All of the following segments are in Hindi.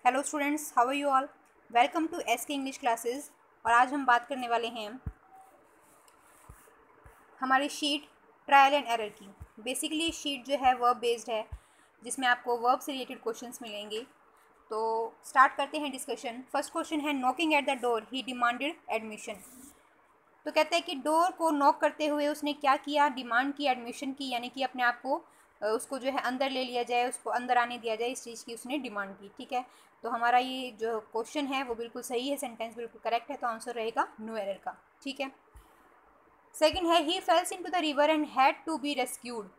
Hello students, how are you all. Welcome to SK English classes. और आज हम बात करने वाले हैं हमारी शीट ट्रायल एंड एरर की। बेसिकली शीट जो है वर्ब बेस्ड है, जिसमें आपको वर्ब से रिलेटेड क्वेश्चंस मिलेंगे। तो स्टार्ट करते हैं डिस्कशन। फर्स्ट क्वेश्चन है, knocking at the door he demanded admission. तो कहते हैं कि डोर को नॉक करते हुए उसने क्या किया, डिमांड की, एडमिशन की, यानी कि अपने आप को उसको जो है अंदर ले लिया जाए, उसको अंदर आने दिया जाए, इस चीज़ की उसने डिमांड की। ठीक है, तो हमारा ये जो क्वेश्चन है वो बिल्कुल सही है, सेंटेंस बिल्कुल करेक्ट है, तो आंसर रहेगा नो एरर का। ठीक है। सेकंड है, he falls into the river and had to be rescued.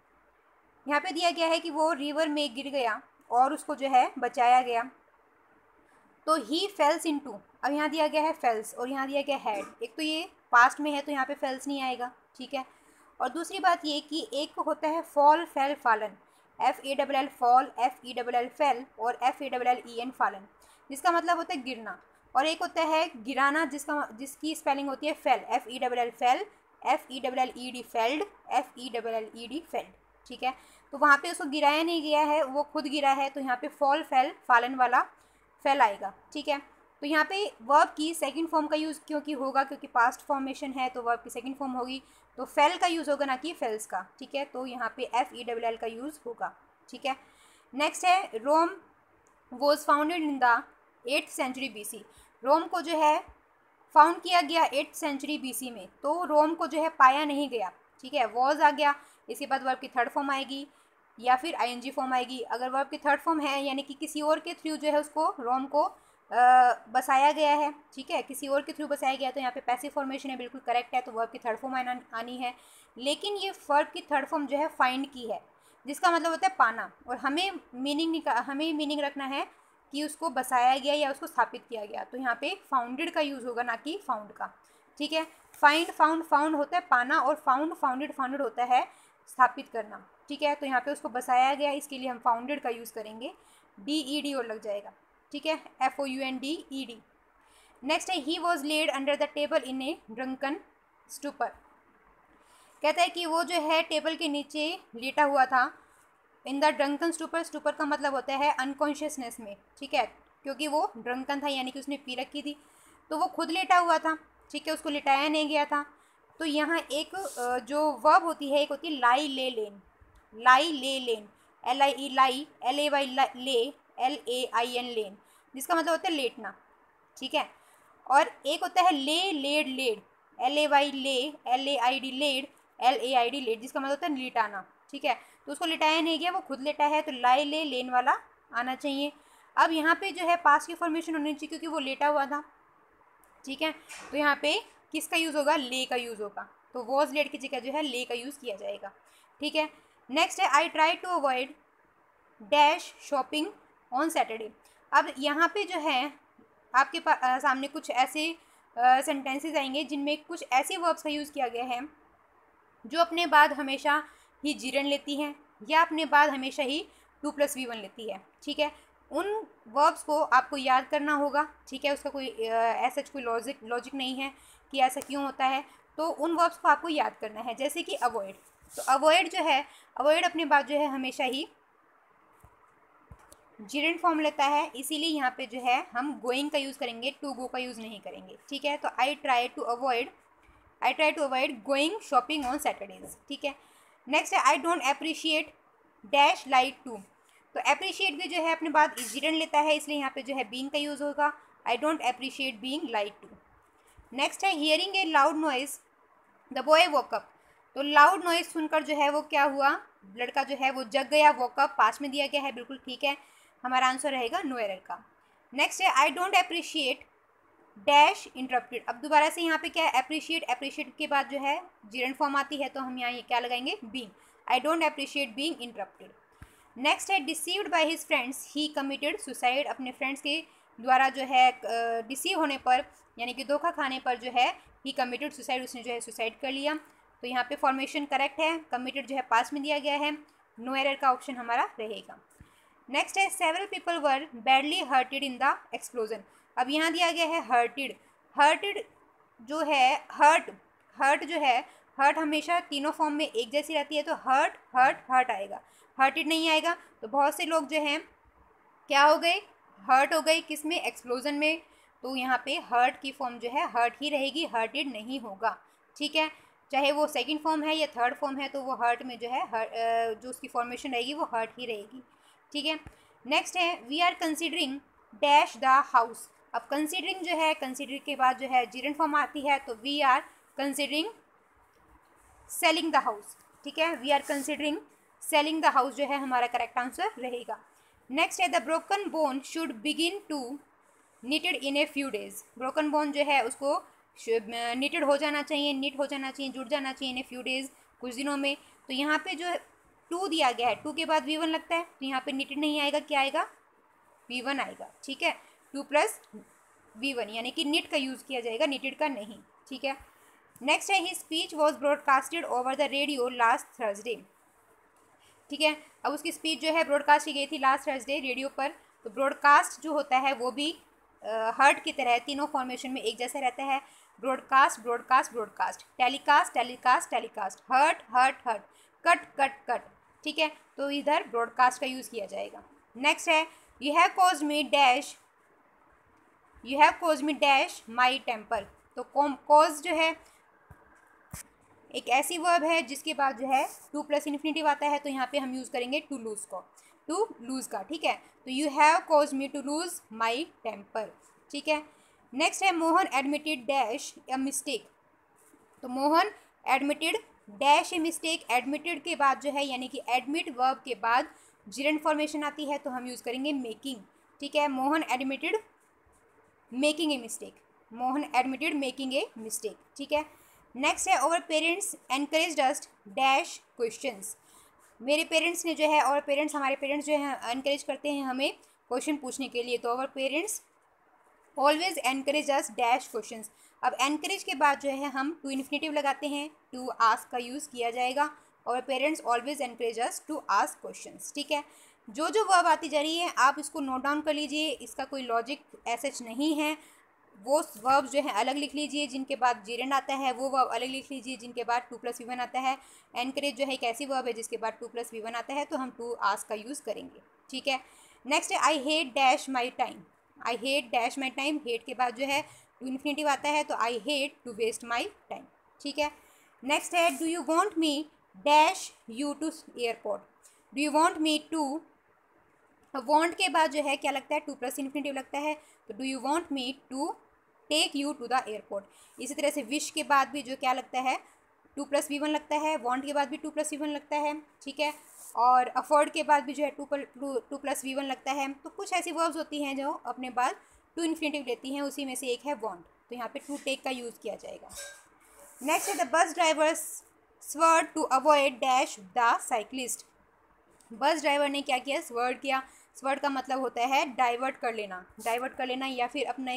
यहाँ पे दिया गया है कि वो रिवर में गिर गया और उसको जो है बचाया गया। तो ही फेल्स इनटू, अब यहाँ दिया गया है फेल्स और यहाँ दिया गया हैड। एक तो ये पास्ट में है तो यहाँ पे फेल्स नहीं आएगा। ठीक है। और दूसरी बात ये कि एक होता है fall, fail, फालन, FALL fall, FELL fail और FALLEN फालन, जिसका मतलब होता है गिरना। और एक होता है गिराना, जिसकी स्पेलिंग होती है fail, FELL fail, FEED failed, FELLED failed. ठीक है। तो वहाँ पे उसको गिराया नहीं गया है, वो खुद गिरा है, तो यहाँ पे फॉल, फेल, फालन वाला फेल आएगा। ठीक है। तो यहाँ पे वर्ब की सेकंड फॉर्म का यूज़ क्योंकि होगा, क्योंकि पास्ट फॉर्मेशन है तो वर्ब की सेकंड फॉर्म होगी, तो फेल का यूज़ होगा ना कि फेल्स का। ठीक है। तो यहाँ पे FELL का यूज़ होगा। ठीक है। नेक्स्ट है, Rome was founded in the 8th century BC। Rome को जो है फाउंड किया गया 8th सेंचुरी BC में, तो रोम को जो है पाया नहीं गया। ठीक है, वॉज आ गया, इसके बाद वर्ब की थर्ड फॉर्म आएगी या फिर ING फॉर्म आएगी। अगर वर्ब की थर्ड फॉर्म है यानी कि किसी और के थ्रू जो है उसको रोम को बसाया गया है। ठीक है, किसी और के थ्रू बसाया गया, तो यहाँ पे पैसिव फॉर्मेशन है, बिल्कुल करेक्ट है, तो वर्ब की थर्ड फॉर्म आनी है। लेकिन ये वर्ब की थर्ड फॉर्म जो है फाइंड की है, जिसका मतलब होता है पाना, और हमें मीनिंग रखना है कि उसको बसाया गया या उसको स्थापित किया गया। तो यहाँ पे फाउंडेड का यूज़ होगा, ना कि फाउंड का। ठीक है। फाइंड, फाउंड होता है पाना, और फाउंडेड होता है स्थापित करना। ठीक है। तो यहाँ पे उसको बसाया गया, इसके लिए हम फाउंडेड का यूज़ करेंगे, DED और लग जाएगा। ठीक है, FOUNDED। नेक्स्ट है, he was laid under the table in a drunken stupor. कहता है कि वो जो है टेबल के नीचे लेटा हुआ था in the drunken stupor. Stupor का मतलब होता है अनकॉन्शियसनेस में। ठीक है, क्योंकि वो ड्रंकन था यानी कि उसने पी रखी थी, तो वो खुद लेटा हुआ था। ठीक है, उसको लिटाया नहीं गया था। तो यहाँ एक जो वर्ब होती है, एक होती है लाई ले लेन। लाई ले लेन, LIE लाई, LAY ले, LAIN लेन, जिसका मतलब होता है लेटना। ठीक है। और एक होता है ले लेड लेड, LAY ले, LAID लेड, LAID लेड, जिसका मतलब होता है लिटाना। ठीक है। तो उसको लिटाया नहीं गया, वो खुद लेटा है, तो लाई ले लेन वाला आना चाहिए। अब यहाँ पे जो है पास्ट की फॉर्मेशन होनी चाहिए, क्योंकि वो लेटा हुआ था। ठीक है। तो यहाँ पे किसका यूज़ होगा, ले का यूज़ होगा, तो वॉज लेड की जगह जो है ले का यूज़ किया जाएगा। ठीक है। नेक्स्ट है, I try to avoid dash shopping on Saturday. अब यहाँ पे जो है आपके सामने कुछ ऐसे सेंटेंसेस आएंगे जिनमें कुछ ऐसे वर्ब्स का यूज़ किया गया है जो अपने बाद हमेशा ही जीरन लेती हैं, या अपने बाद हमेशा ही 2+V1 लेती है। ठीक है। उन वर्ब्स को आपको याद करना होगा। ठीक है, उसका कोई ऐसा कोई लॉजिक नहीं है कि ऐसा क्यों होता है, तो उन वर्ब्स को आपको याद करना है। जैसे कि अवॉइड, तो अवॉइड जो है, अवॉइड अपने बाद जो है हमेशा ही जीरेंट फॉर्म लेता है, इसीलिए यहाँ पे जो है हम गोइंग का यूज़ करेंगे, टू गो का यूज़ नहीं करेंगे। ठीक है। तो I try to avoid going shopping on Saturdays. ठीक है। नेक्स्ट है, I don't appreciate dash like to. तो अप्रिशिएट भी जो है अपने बाद जीरेंट लेता है, इसलिए यहाँ पे जो है बीइंग का यूज़ होगा, I don't appreciate being like to. Next है, hearing a loud noise the boy woke up. तो लाउड नॉइज सुनकर जो है वो क्या हुआ, लड़का जो है वो जग गया, वॉकअप पास में दिया गया है, बिल्कुल ठीक है, हमारा आंसर रहेगा नो एरर का। नेक्स्ट है, I don't appreciate dash interrupted. अब दोबारा से यहाँ पे क्या है, अप्रिशिएट के बाद जो है जीरंट फॉर्म आती है, तो हम यहाँ ये क्या लगाएंगे, being. I don't appreciate being interrupted. Next है, deceived by his friends he committed suicide. अपने फ्रेंड्स के द्वारा जो है डिसीव होने पर, यानी कि धोखा खाने पर जो है ही कमिटेड सुसाइड, उसने जो है सुसाइड कर लिया। तो यहाँ पे फॉर्मेशन करेक्ट है, कमिटेड जो है पास में दिया गया है, नो एरर का ऑप्शन हमारा रहेगा। नेक्स्ट है, several people were badly hurted in the explosion. अब यहाँ दिया गया है हर्टेड। हर्टेड जो है, हर्ट जो है, हर्ट हमेशा तीनों फॉर्म में एक जैसी रहती है, तो हर्ट हर्ट हर्ट आएगा, हर्टेड नहीं आएगा। तो बहुत से लोग जो हैं क्या हो गए, हर्ट हो गई किस में, एक्सप्लोजन में, तो यहाँ पे हर्ट की फॉर्म जो है हर्ट ही रहेगी, हर्टेड नहीं होगा, ठीक है। चाहे वो सेकंड फॉर्म है या थर्ड फॉर्म है तो वो हर्ट में जो है जो उसकी फॉर्मेशन रहेगी वो हर्ट ही रहेगी, ठीक है। नेक्स्ट है we are considering dash the house. अब कंसिडरिंग जो है, कंसिडर के बाद जो है जीरन फॉर्म आती है, तो we are considering selling the house, ठीक है। We are considering selling the house जो है हमारा करेक्ट आंसर रहेगा। नेक्स्ट है the broken bone should begin to knitted in a few days. Broken bone जो है उसको निटेड हो जाना चाहिए, निट हो जाना चाहिए, जुड़ जाना चाहिए इन ए फ्यू डेज, कुछ दिनों में। तो यहाँ पे जो टू दिया गया है, टू के बाद V1 लगता है, तो यहाँ पे निटेड नहीं आएगा, क्या आएगा, V1 आएगा, ठीक है। 2 + V1 यानी कि निट का यूज़ किया जाएगा, निटेड का नहीं, ठीक है। नेक्स्ट है he speech was broadcasted over the radio last Thursday, ठीक है। अब उसकी स्पीच जो है ब्रॉडकास्ट की गई थी लास्ट थर्सडे रेडियो पर। तो ब्रॉडकास्ट जो होता है वो भी हर्ट की तरह तीनों फॉर्मेशन में एक जैसा रहता है, broadcast broadcast broadcast, telecast telecast telecast, hurt hurt hurt, cut cut cut, ठीक है। तो इधर ब्रॉडकास्ट का यूज़ किया जाएगा। नेक्स्ट है you have caused me dash, you have caused me dash my temper. तो कॉज जो है एक ऐसी वर्ब है जिसके बाद जो है टू प्लस इन्फिनेटिव आता है, तो यहाँ पे हम यूज़ करेंगे टू लूज़ को, टू लूज़ का, ठीक है। तो you have cause me to lose my temper, ठीक है। नेक्स्ट है Mohan admitted dash a mistake. तो Mohan admitted dash a mistake, admitted के बाद जो है यानी कि एडमिट वर्ब के बाद जिरेंट फॉर्मेशन आती है, तो हम यूज़ करेंगे मेकिंग, ठीक है। Mohan admitted making a mistake, Mohan admitted making a mistake, ठीक है। नेक्स्ट है our parents encouraged us dash questions. मेरे पेरेंट्स ने जो है, और पेरेंट्स हमारे पेरेंट्स जो है एनकरेज करते हैं हमें क्वेश्चन पूछने के लिए, तो our parents always encourage us dash questions. अब एनकरेज के बाद जो है हम टू इन्फिनेटिव लगाते हैं, टू आस्क का यूज़ किया जाएगा, और parents always encourage us to ask questions, ठीक है। जो जो वर्ब आती जा रही है आप इसको नोट डाउन कर लीजिए, इसका कोई लॉजिक ऐसा नहीं है। वो वर्ब जो है अलग लिख लीजिए, जिनके बाद जीरेंड आता है वो वर्ब अलग लिख लीजिए, जिनके बाद 2 + V1 आता है। एनकरेज जो है एक ऐसी वर्ब है जिसके बाद 2 + V1 आता है, तो हम टू आस्क का यूज़ करेंगे, ठीक है। नेक्स्ट है I hate dash my time. I hate dash my time, hate के बाद जो है टू इन्फिनेटिव आता है, तो I hate to waste my time, ठीक है। नेक्स्ट है do you want me dash you to airport. Do you want me to, want के बाद जो है क्या लगता है, 2 + इन्फिनेटिव लगता है, तो do you want me to take you to the airport. इसी तरह से विश के बाद भी जो क्या लगता है 2 + V1 लगता है, वॉन्ट के बाद भी 2 + V1 लगता है, ठीक है। और अफोर्ड के बाद भी जो है 2 + V1 लगता है। तो कुछ ऐसी वर्ब्स होती हैं जो अपने बाद टू इन्फिनेटिव लेती हैं, उसी में से एक है वॉन्ट, तो यहाँ पे टू टेक का यूज़ किया जाएगा। नेक्स्ट है the bus drivers swerved to avoid dash the cyclist. Bus driver ने क्या किया, स्वर्ड किया। स्वर्ड का मतलब होता है डाइवर्ट कर लेना, डाइवर्ट कर लेना, या फिर अपना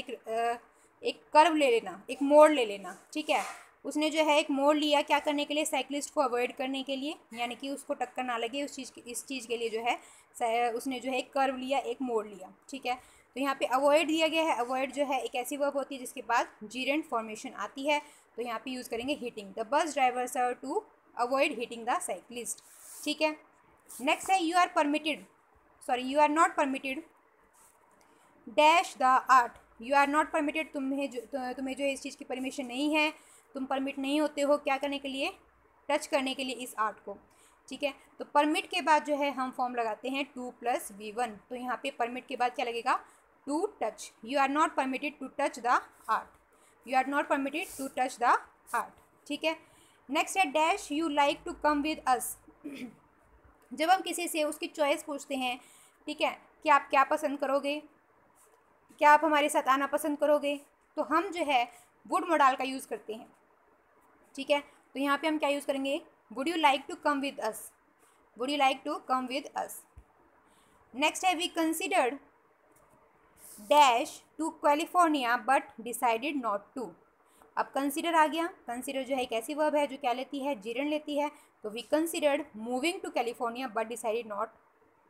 एक कर्व ले लेना, एक मोड़ ले लेना, ठीक है। उसने जो है एक मोड़ लिया, क्या करने के लिए, साइकिलिस्ट को अवॉइड करने के लिए, यानी कि उसको टक्कर ना लगे उस इस चीज़ के लिए जो है उसने जो है एक कर्व लिया, एक मोड़ लिया, ठीक है। तो यहाँ पे अवॉइड दिया गया है। अवॉइड जो है एक ऐसी वर्ब होती है जिसके बाद जीरेंट फॉर्मेशन आती है, तो यहाँ पे यूज़ करेंगे hitting. The bus drivers are to avoid hitting the cyclist, ठीक है। नेक्स्ट है you are permitted, sorry you are not permitted dash the art. You are not permitted, तुम्हें जो है इस चीज़ की परमिशन नहीं है, तुम परमिट नहीं होते हो क्या करने के लिए, टच करने के लिए इस आर्ट को, ठीक है। तो परमिट के बाद जो है हम फॉर्म लगाते हैं 2 + V1, तो यहाँ पे परमिट के बाद क्या लगेगा, to touch. You are not permitted to touch the art, you are not permitted to touch the art, ठीक है। नेक्स्ट है dash you like to come with us. जब हम किसी से उसकी चॉइस पूछते हैं, ठीक है, कि आप क्या पसंद करोगे, क्या आप हमारे साथ आना पसंद करोगे, तो हम जो है वुड मोडाल का यूज़ करते हैं, ठीक है। तो यहाँ पे हम क्या यूज़ करेंगे, would you like to come with us, would you like to come with us. Next है we considered dash to California but decided not to. अब कंसिडर आ गया। कंसिडर जो है एक ऐसी वर्ब है जो क्या लेती है, जीरन लेती है। तो we considered moving to California but decided not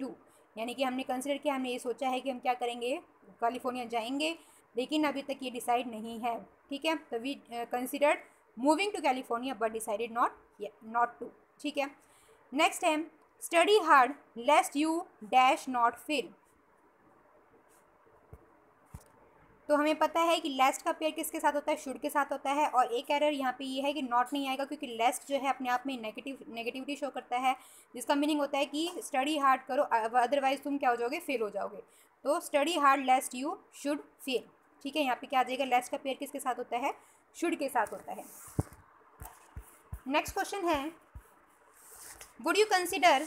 to, यानी कि हमने कंसिडर किया, हमने ये सोचा है कि हम क्या करेंगे, कैलिफोर्निया जाएंगे, लेकिन अभी तक ये डिसाइड नहीं है, ठीक है। तो we considered moving to California but decided not to, ठीक है। नेक्स्ट है study hard lest you dash not fail. तो हमें पता है कि लेस्ट का पेयर किसके साथ होता है, शुड के साथ होता है। और एक एरर यहाँ पे ये है कि नॉट नहीं आएगा, क्योंकि लेस्ट जो है अपने आप में नेगेटिविटी शो करता है, जिसका मीनिंग होता है कि स्टडी हार्ड करो अदरवाइज तुम क्या हो जाओगे, फेल हो जाओगे। तो study hard lest you should fail. ठीक है, यहाँ पे क्या आ जाएगा, लेस्ट का पेयर किसके साथ होता है, शुड के साथ होता है। नेक्स्ट क्वेश्चन है would you consider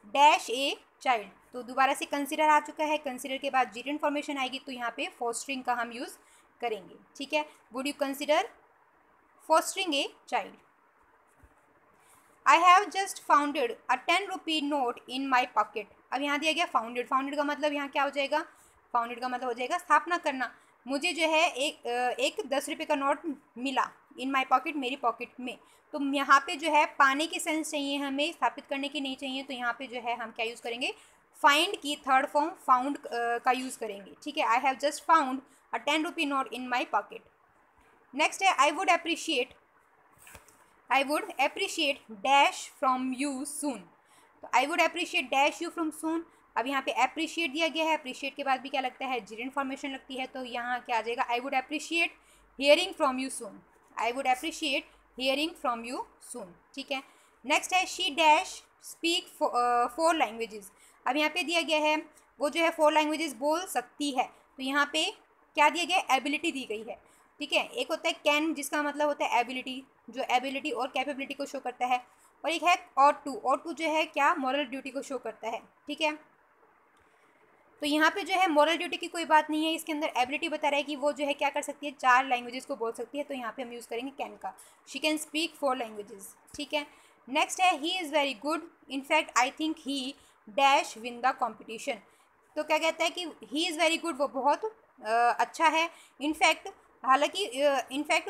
dash a child. तो दोबारा से कंसिडर आ चुका है, कंसिडर के बाद जीरेंट फॉर्मेशन आएगी, तो यहाँ पे फोस्टरिंग का हम यूज़ करेंगे। ठीक है, would you consider fostering a child. I have just founded a 10 rupee note in my pocket. अब यहाँ दिया गया फाउंडेड, फाउंडेड का मतलब यहाँ क्या हो जाएगा, फाउंडेड का मतलब हो जाएगा स्थापना करना। मुझे जो है एक 10 रुपये का नोट मिला इन माई पॉकेट, मेरी पॉकेट में। तो यहाँ पे जो है पाने की सेंस चाहिए हमें, स्थापित करने की नहीं चाहिए। तो यहाँ पे जो है हम क्या यूज़ करेंगे, फाइंड की थर्ड फॉर्म फाउंड का यूज़ करेंगे। ठीक है, I have just found a 10 rupee note in my pocket. Next है I would appreciate dash from you soon. तो I would appreciate dash you from soon. अब यहाँ पे अप्रिशिएट दिया गया है, अप्रिशिएट के बाद भी क्या लगता है, जीरेंट फॉर्मेशन लगती है। तो यहाँ क्या आ जाएगा, आई would appreciate hearing from you soon. I would appreciate hearing from you सून। ठीक है, नेक्स्ट है शी डैश स्पीक 4 लैंग्वेजेस। अब यहाँ पे दिया गया है वो जो है 4 लैंग्वेजेस बोल सकती है। तो यहाँ पे क्या दिया गया है, एबिलिटी दी गई है। ठीक है, एक होता है कैन, जिसका मतलब होता है एबिलिटी, जो एबिलिटी और कैपेबिलिटी को शो करता है। और एक है और टू जो है क्या, मॉरल ड्यूटी को शो करता है। ठीक है, तो यहाँ पे जो है मॉरल ड्यूटी की कोई बात नहीं है, इसके अंदर एबिलिटी बता रहा है कि वो जो है क्या कर सकती है, 4 लैंग्वेजेस को बोल सकती है। तो यहाँ पे हम यूज़ करेंगे कैन का, शी कैन स्पीक 4 लैंग्वेजेस। ठीक है, नेक्स्ट है he is very good, in fact I think he dash win the competition. तो क्या कहता है कि ही इज़ वेरी गुड, वो बहुत अच्छा है। इनफैक्ट, हालांकि in fact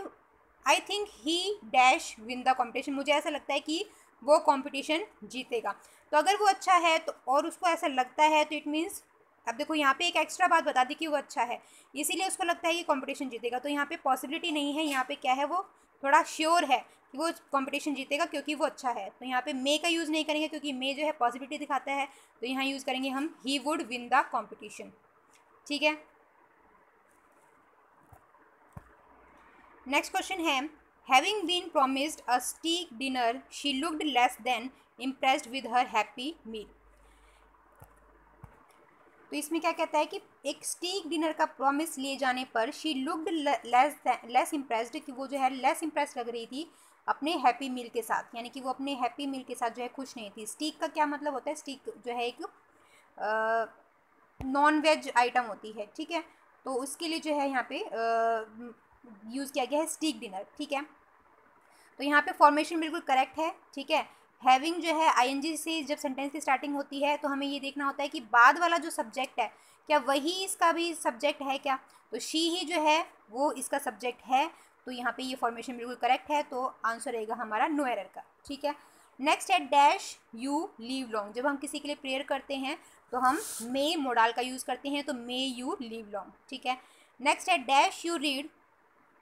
I think he dash win the competition, मुझे ऐसा लगता है कि वो कॉम्पिटिशन जीतेगा। तो अगर वो अच्छा है तो और उसको ऐसा लगता है, तो इट मीन्स, अब देखो यहाँ पे एक एक्स्ट्रा बात बता दी कि वो अच्छा है, इसीलिए उसको लगता है कि कंपटीशन जीतेगा। तो यहाँ पे पॉसिबिलिटी नहीं है, यहाँ पे क्या है, वो थोड़ा श्योर है कि वो कंपटीशन जीतेगा क्योंकि वो अच्छा है। तो यहाँ पे मे का यूज़ नहीं करेंगे, क्योंकि मे जो है पॉसिबिलिटी दिखाता है। तो यहाँ यूज़ करेंगे हम he would win the competition. ठीक है, नेक्स्ट क्वेश्चन है having been promised a steak dinner she looked less than impressed with her happy meal. तो इसमें क्या कहता है कि एक स्टीक डिनर का प्रॉमिस लिए जाने पर शी लुक्ड लेस इम्प्रेस्ड, कि वो जो है लेस इम्प्रेस्ड लग रही थी अपने हैप्पी मील के साथ, यानी कि वो अपने हैप्पी मील के साथ जो है खुश नहीं थी। स्टीक का क्या मतलब होता है, स्टीक जो है एक नॉन वेज आइटम होती है। ठीक है, तो उसके लिए जो है यहाँ पे यूज़ किया गया है स्टीक डिनर। ठीक है, तो यहाँ पे फॉर्मेशन बिल्कुल करेक्ट है। ठीक है, हैविंग जो है आईएनजी से जब सेंटेंस की स्टार्टिंग होती है, तो हमें ये देखना होता है कि बाद वाला जो सब्जेक्ट है क्या वही इसका भी सब्जेक्ट है क्या। तो शी ही जो है वो इसका सब्जेक्ट है। तो यहाँ पे ये फॉर्मेशन बिल्कुल करेक्ट है, तो आंसर रहेगा हमारा नो एरर का। ठीक है, नेक्स्ट है डैश यू लीव लॉन्ग। जब हम किसी के लिए प्रेयर करते हैं तो हम मे मोडाल का यूज़ करते हैं, तो मे यू लीव लॉन्ग। ठीक है, नेक्स्ट है dash you read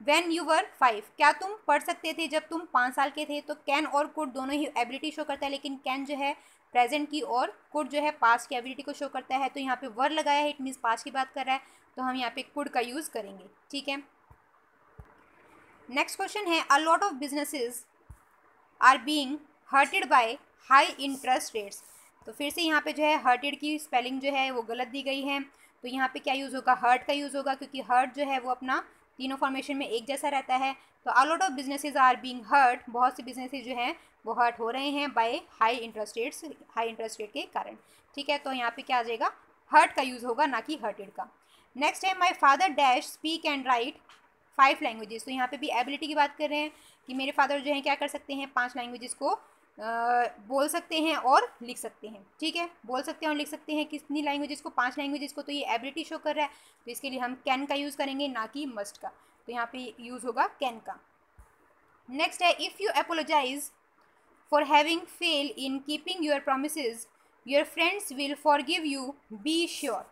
When you were 5, क्या तुम पढ़ सकते थे जब तुम 5 साल के थे। तो कैन और कुड दोनों ही एबिलिटी शो करता है, लेकिन कैन जो है प्रेजेंट की और कुड जो है पास्ट की एबिलिटी को शो करता है। तो यहाँ पे वर लगाया है, इट मीन्स पास्ट की बात कर रहा है, तो हम यहाँ पे कुड का यूज़ करेंगे। ठीक है, नेक्स्ट क्वेश्चन है a lot of businesses are being hurted by high interest rates. तो फिर से यहाँ पे जो है हर्टेड की स्पेलिंग जो है वो गलत दी गई है। तो यहाँ पे क्या यूज़ होगा, हर्ट का यूज़ होगा, क्योंकि हर्ट जो है वो अपना तीनों फॉर्मेशन में एक जैसा रहता है। तो a lot of businesses are being hurt, बहुत से बिजनेसेस जो हैं वो हर्ट हो रहे हैं बाय हाई इंटरेस्ट रेट के कारण। ठीक है, तो यहाँ पे क्या आ जाएगा, हर्ट का यूज़ होगा, ना कि हर्टेड का। नेक्स्ट है my father dash speak and right 5 languages. तो यहाँ पे भी एबिलिटी की बात कर रहे हैं कि मेरे फादर जो हैं क्या कर सकते हैं, 5 लैंग्वेजेस को बोल सकते हैं और लिख सकते हैं। ठीक है, बोल सकते हैं और लिख सकते हैं, कितनी लैंग्वेजेस को, 5 लैंग्वेजेस को। तो ये एबिलिटी शो कर रहा है, तो इसके लिए हम कैन का यूज़ करेंगे, ना कि मस्ट का। तो यहाँ पे यूज़ होगा कैन का। नेक्स्ट है if you apologise for having fail in keeping your promises your friends will forgive you, be sure.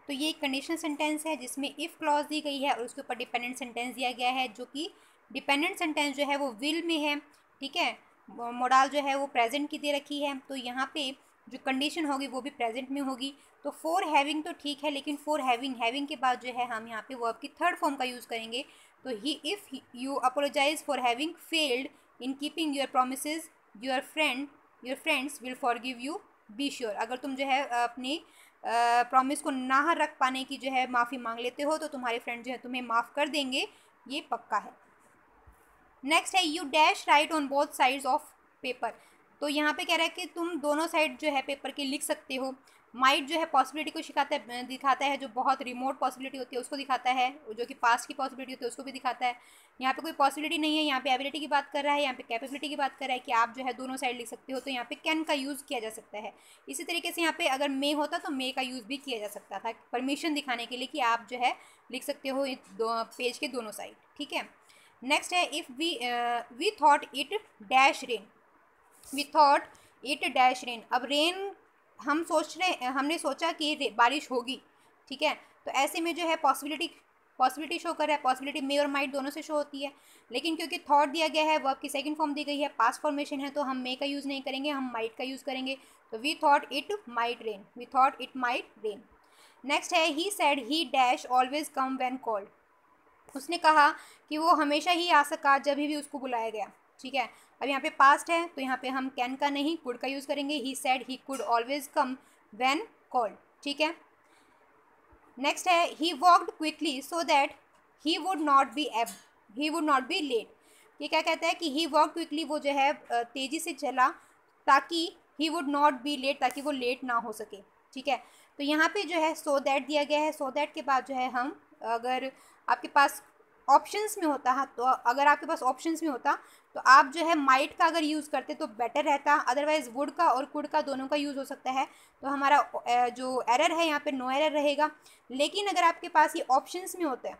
तो ये एक कंडीशनल सेंटेंस है जिसमें इफ़ क्लॉज दी गई है और उसके ऊपर डिपेंडेंट सेंटेंस दिया गया है, जो कि डिपेंडेंट सेंटेंस जो है वो विल में है। ठीक है, मोडाल जो है वो प्रेजेंट की दे रखी है। तो यहाँ पे जो कंडीशन होगी वो भी प्रेजेंट में होगी। तो फॉर हैविंग तो ठीक है, लेकिन फॉर हैविंग के बाद जो है हम यहाँ पे वर्ब की थर्ड फॉर्म का यूज़ करेंगे। तो ही if you apologise for having failed in keeping your promises your friends will forgive you, be sure. अगर तुम जो है अपनी प्रॉमिस को ना रख पाने की जो है माफ़ी मांग लेते हो तो तुम्हारे फ्रेंड जो है तुम्हें माफ़ कर देंगे, ये पक्का है। नेक्स्ट है you dash right on both sides of paper. तो यहाँ पे कह रहा है कि तुम दोनों साइड जो है पेपर के लिख सकते हो। माइट जो है पॉसिबिलिटी को दिखाता है, जो बहुत रिमोट पॉसिबिलिटी होती है उसको दिखाता है, जो कि पास्ट की पॉसिबिलिटी होती है उसको भी दिखाता है। यहाँ पे कोई पॉसिबिलिटी नहीं है, यहाँ पे एबिलिटी की बात कर रहा है, यहाँ पे कैपेबिलिटी की बात कर रहा है कि आप जो है दोनों साइड लिख सकते हो, तो यहाँ पे कैन का यूज़ किया जा सकता है। इसी तरीके से यहाँ पे अगर मे होता तो मे का यूज़ भी किया जा सकता था, परमिशन दिखाने के लिए कि आप जो है लिख सकते हो पेज के दोनों साइड, ठीक है। नेक्स्ट है if we thought it dash rain, we thought it dash rain. अब रेन हमने सोचा कि बारिश होगी, ठीक है। तो ऐसे में जो है पॉसिबिलिटी शो कर रहा है, पॉसिबिलिटी मे और माइट दोनों से शो होती है, लेकिन क्योंकि थॉट दिया गया है, वर्ब की सेकंड फॉर्म दी गई है, पास्ट फॉर्मेशन है, तो हम मे का यूज़ नहीं करेंगे, हम माइट का यूज़ करेंगे। तो we thought it might rain, we thought it might rain. Next है he said he dash always come when called. उसने कहा कि वो हमेशा ही आ सका जब भी उसको बुलाया गया, ठीक है। अब यहाँ पे पास्ट है तो यहाँ पे हम कैन का नहीं कुड का यूज़ करेंगे। He said he could always come when called, ठीक है। नेक्स्ट है he walked quickly so that he would not be late. ये क्या कहता है कि ही वॉक क्विकली, वो जो है तेज़ी से चला ताकि he would not be late, ताकि वो लेट ना हो सके, ठीक है। तो यहाँ पे जो है सो दैट दिया गया है, सो दैट के बाद जो है हम, अगर आपके पास ऑप्शंस में होता है तो अगर आपके पास ऑप्शंस में होता तो आप जो है माइट का अगर यूज़ करते तो बेटर रहता, अदरवाइज वुड का और कुड का दोनों का यूज़ हो सकता है। तो हमारा जो एरर है यहाँ पे नो एरर रहेगा। लेकिन अगर आपके पास ये ऑप्शंस में होता है,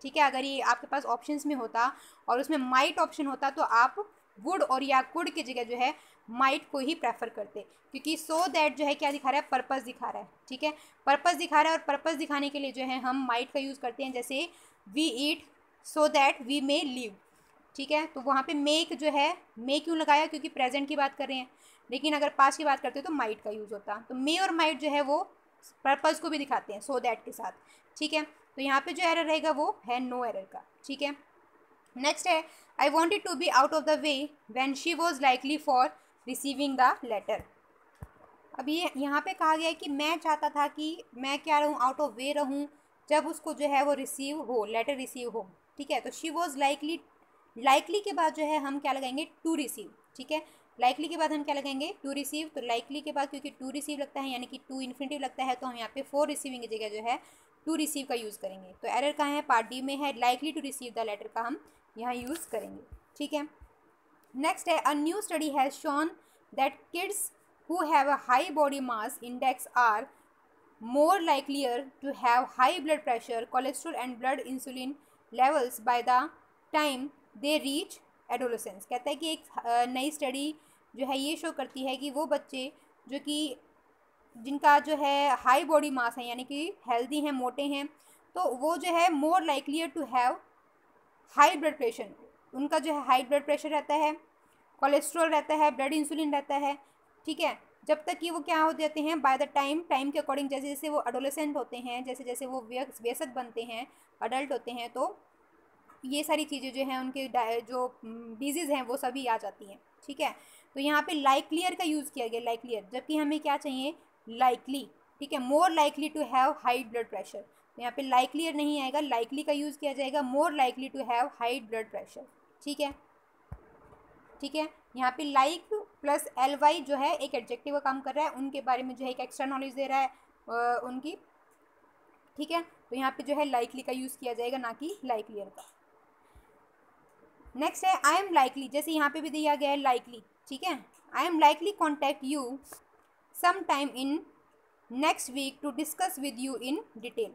ठीक है, अगर ये आपके पास ऑप्शंस में होता और उसमें माइट ऑप्शन होता तो आप वुड और या कुड की जगह जो है माइट को ही प्रेफर करते, क्योंकि सो दैट जो है क्या दिखा रहा है, पर्पस दिखा रहा है, ठीक है। पर्पस दिखा रहा है और पर्पस दिखाने के लिए जो है हम माइट का यूज़ करते हैं, जैसे we eat so that we may live, ठीक है। तो वहाँ पे मेक जो है, मे क्यों लगाया, क्योंकि प्रेजेंट की बात कर रहे हैं, लेकिन अगर पास्ट की बात करते हो तो माइट का यूज़ होता। तो मे और माइट जो है वो पर्पस को भी दिखाते हैं सो दैट के साथ, ठीक है। तो यहाँ पे जो एरर रहेगा वो है नो एरर का, ठीक है। नेक्स्ट है I wanted to be out of the way when she was likely for receiving the letter. अब ये यहाँ पे कहा गया है कि मैं चाहता था कि मैं क्या रहूँ, आउट ऑफ वे रहूँ जब उसको जो है वो रिसीव हो, लेटर रिसीव हो, ठीक है। तो शी वॉज लाइकली के बाद जो है हम क्या लगाएंगे, टू रिसीव, ठीक है। लाइकली के बाद हम क्या लगाएंगे, टू रिसीव। तो लाइकली के बाद क्योंकि टू रिसीव लगता है, यानी कि टू इन्फिनेटिव लगता है, तो हम यहाँ पे फॉर रिसीविंग की जगह जो है टू रिसीव का यूज़ करेंगे। तो एरर कहाँ है, पार्ट डी में है, likely to receive the letter का हम यहाँ यूज़ करेंगे, ठीक है। नेक्स्ट है a new study has shown that kids who have a high body mass index are more likelier to have high blood pressure, cholesterol and blood insulin levels by the time they reach adolescence। कहता है कि एक नई स्टडी जो है ये शो करती है कि वो बच्चे जो कि जिनका जो है हाई बॉडी मास है, यानी कि हेल्दी हैं, मोटे हैं, तो वो जो है more likelier to have high blood pressure, उनका जो है हाई ब्लड प्रेशर रहता है, कोलेस्ट्रॉल रहता है, ब्लड इंसुलिन रहता है, ठीक है। जब तक कि वो क्या हो जाते हैं, बाय द टाइम के अकॉर्डिंग, जैसे जैसे वो एडोलेसेंट होते हैं, जैसे जैसे वो वयस्क बनते हैं, अडल्ट होते हैं, तो ये सारी चीज़ें जो हैं उनके जो डिजीज़ हैं वो सभी आ जाती हैं, ठीक है। तो यहाँ पे लाइकलियर का यूज़ किया गया, लाइकलियर, जबकि हमें क्या चाहिए, लाइकली, ठीक है, more likely to have high blood pressure. तो यहाँ पे लाइकलियर नहीं आएगा, लाइकली का यूज़ किया जाएगा, more likely to have high blood pressure, ठीक है, ठीक है। यहाँ पे लाइक प्लस एल वाई जो है एक एडजेक्टिव का काम कर रहा है, उनके बारे में जो है एक एक्स्ट्रा नॉलेज दे रहा है उनकी, ठीक है। तो यहाँ पे जो है लाइकली का यूज़ किया जाएगा, ना कि लाइकलियर का। नेक्स्ट है आई एम लाइकली, जैसे यहाँ पे भी दिया गया है लाइकली, ठीक है। I am likely contact you some time in next week to discuss with you in detail.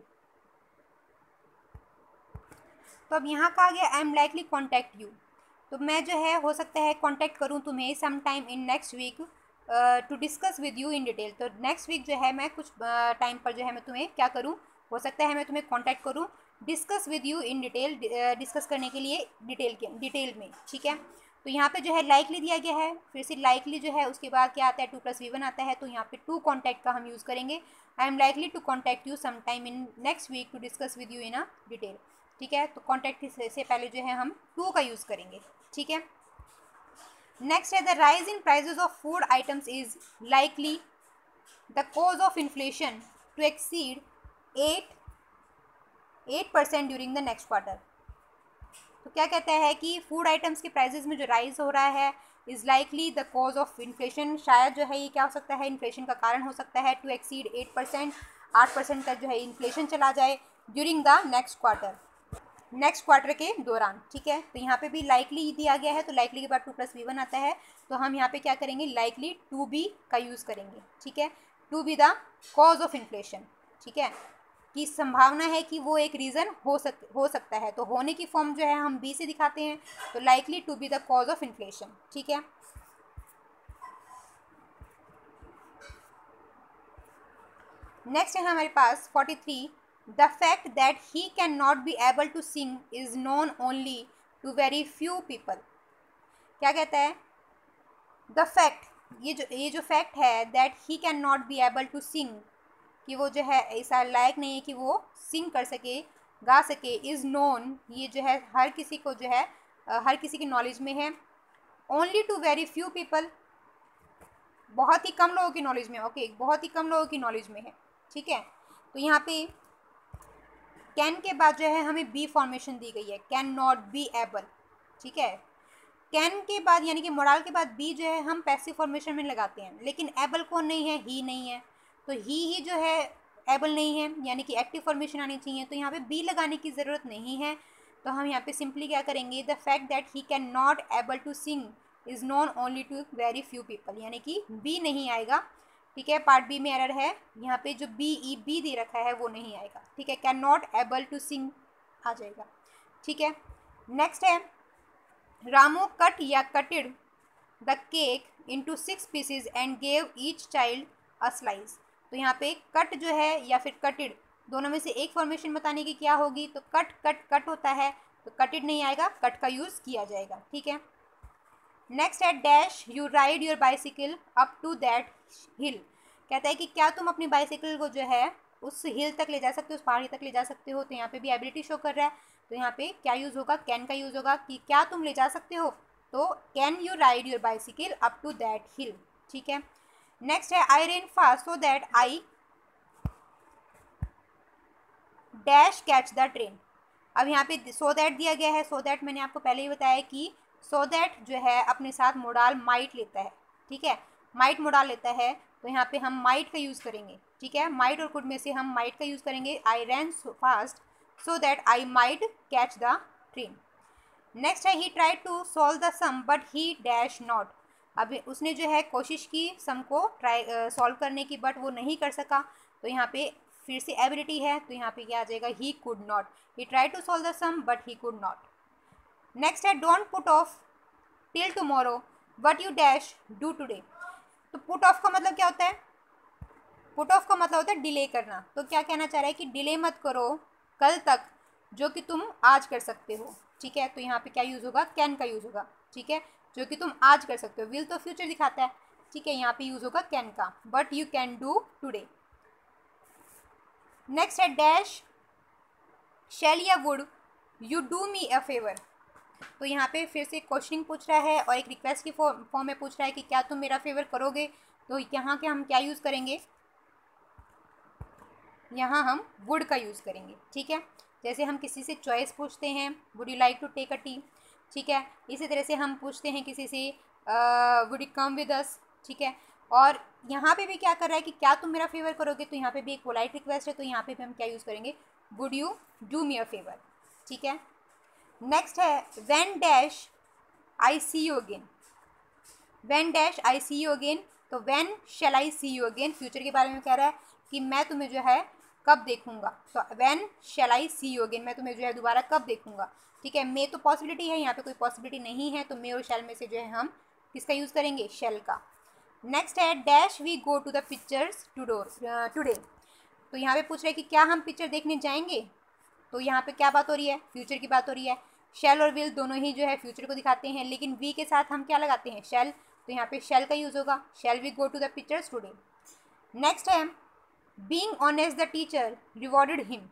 तो अब यहाँ कहा गया I am likely contact you, तो मैं जो है हो सकता है कांटेक्ट करूँ तुम्हें some time in next week to discuss with you in detail. तो नेक्स्ट वीक जो है मैं कुछ टाइम पर जो है मैं तुम्हें क्या करूँ, हो सकता है मैं तुम्हें कांटेक्ट करूँ discuss with you in detail, discuss करने के लिए डिटेल में, ठीक है। तो यहाँ पे जो है लाइकली दिया गया है, फिर से लाइकली जो है उसके बाद क्या आता है 2+V1 आता है, तो यहाँ पे टू कॉन्टैक्ट का हम यूज़ करेंगे। I am likely to contact you sometime in next week to discuss with you in a detail. ठीक है, तो कॉन्टैक्ट से पहले जो है हम टू का यूज़ करेंगे। ठीक है, नेक्स्ट है the rise in prices of food items is likely the cause of inflation to exceed 8% during the next quarter. तो क्या कहता है कि फूड आइटम्स के प्राइजेस में जो राइज हो रहा है is likely the cause of inflation, शायद जो है ये क्या हो सकता है, इन्फ्लेशन का कारण हो सकता है, टू एक्सीड 8%, 8% तक जो है इन्फ्लेशन चला जाए ड्यूरिंग द नेक्स्ट क्वार्टर के दौरान। ठीक है, तो यहाँ पे भी लाइकली दिया गया है, तो लाइकली के बाद 2+V1 आता है, तो हम यहाँ पे क्या करेंगे, लाइकली टू बी का यूज़ करेंगे। ठीक है, to be the cause of inflation. ठीक है, की संभावना है कि वो एक रीज़न हो सकता है, तो होने की फॉर्म जो है हम बी से दिखाते हैं, तो likely to be the cause of inflation. ठीक है, नेक्स्ट है हमारे पास 43, the fact that he can not be able to sing is known only to very few people. क्या कहता है, द फैक्ट, ये जो फैक्ट है that he can not be able to sing, कि वो जो है ऐसा लायक नहीं है कि वो सिंग कर सके, गा सके, इज़ नोन, ये जो है हर किसी को जो है हर किसी की नॉलेज में है, only to very few people, बहुत ही कम लोगों की नॉलेज में, ओके, बहुत ही कम लोगों की नॉलेज में है। ठीक है, तो यहाँ पे कैन के बाद जो है हमें बी फॉर्मेशन दी गई है, कैन नॉट बी एबल। ठीक है, कैन के बाद यानी कि मोडाल के बाद बी जो है हम पैसिव फॉर्मेशन में लगाते हैं, लेकिन एबल कौन नहीं है, ही नहीं है, तो ही जो है एबल नहीं है, यानी कि एक्टिव फॉर्मेशन आनी चाहिए, तो यहाँ पे बी लगाने की ज़रूरत नहीं है, तो हम यहाँ पे सिंपली क्या करेंगे, the fact that he can not able to sing is known only to very few people, यानी कि बी नहीं आएगा। ठीक है, पार्ट बी में एरर है, यहाँ पे जो बी दे रखा है वो नहीं आएगा। ठीक है, can not able to sing आ जाएगा। ठीक है, नेक्स्ट है रामू कट या cutted the cake into 6 pieces and gave each child a slice. तो यहाँ पे कट जो है या फिर कटेड, दोनों में से एक फॉर्मेशन बताने की क्या होगी, तो कट कट कट होता है, तो कटेड नहीं आएगा, कट का यूज़ किया जाएगा। ठीक है, नेक्स्ट है dash you ride your bicycle up to that hill. कहता है कि क्या तुम अपनी बाइसिकल को जो है उस हिल तक ले जा सकते हो, उस पहाड़ी तक ले जा सकते हो, तो यहाँ पे भी एबिलिटी शो कर रहा है, तो यहाँ पे क्या यूज़ होगा, कैन का यूज़ होगा, कि क्या तुम ले जा सकते हो, तो can you ride your bicycle up to that hill. ठीक है, नेक्स्ट है I ran fast so that I dash catch the train. अब यहाँ पे सो दैट दिया गया है, सो दैट मैंने आपको पहले ही बताया कि सो दैट जो है अपने साथ मोडाल माइट लेता है। ठीक है, माइट मोडाल लेता है, तो यहाँ पे हम माइट का यूज़ करेंगे। ठीक है, माइट और कुड में से हम माइट का यूज़ करेंगे, I ran fast so that I might catch the train. Next है he try to solve the sum but he dash not. अब उसने जो है कोशिश की सम को सॉल्व करने की, बट वो नहीं कर सका, तो यहाँ पे फिर से एबिलिटी है, तो यहाँ पे क्या आ जाएगा, he could not, he try to solve the sum but he could not. Next है don't put off till tomorrow what you dash do today. तो पुट ऑफ का मतलब क्या होता है, पुट ऑफ का मतलब होता है डिले करना, तो क्या कहना चाह रहा है कि डिले मत करो कल तक जो कि तुम आज कर सकते हो। ठीक है, तो यहाँ पे क्या यूज़ होगा, कैन का यूज़ होगा। ठीक है, जो कि तुम आज कर सकते हो, विल तो फ्यूचर दिखाता है। ठीक है, यहाँ पे यूज़ होगा कैन का, but you can do today. Next है डैश शैल या would you do me a favour. तो यहाँ पे फिर से क्वेश्चनिंग पूछ रहा है और एक रिक्वेस्ट की फॉर्म में पूछ रहा है कि क्या तुम मेरा फेवर करोगे, तो यहाँ के हम क्या यूज़ करेंगे, यहाँ हम वुड का यूज़ करेंगे। ठीक है, जैसे हम किसी से चॉइस पूछते हैं, would you like to take a tea. ठीक है, इसी तरह से हम पूछते हैं किसी से वुड यू कम विद अस। ठीक है, और यहाँ पे भी क्या कर रहा है कि क्या तुम मेरा फेवर करोगे, तो यहाँ पे भी एक पोलाइट रिक्वेस्ट है, तो यहाँ पे भी हम क्या यूज़ करेंगे, would you do me a favour. ठीक है, नेक्स्ट है when dash I see you again. When dash I see you again, तो when shall I see you again, future के बारे में कह रहा है कि मैं तुम्हें जो है कब देखूंगा, तो when shall I see you again, मैं तुम्हें जो है दोबारा कब देखूंगा। ठीक है, मे तो पॉसिबिलिटी है, यहाँ पे कोई पॉसिबिलिटी नहीं है, तो मे और शैल में से जो है हम किसका यूज़ करेंगे, शैल का। नेक्स्ट है dash we go to the pictures today. तो यहाँ पे पूछ रहे हैं कि क्या हम पिक्चर देखने जाएंगे, तो यहाँ पे क्या बात हो रही है, फ्यूचर की बात हो रही है, शैल और विल दोनों ही जो है फ्यूचर को दिखाते हैं, लेकिन वी के साथ हम क्या लगाते हैं, शैल, तो यहाँ पे शैल का यूज़ होगा, shall we go to the pictures today. Next है being honest the teacher rewarded him.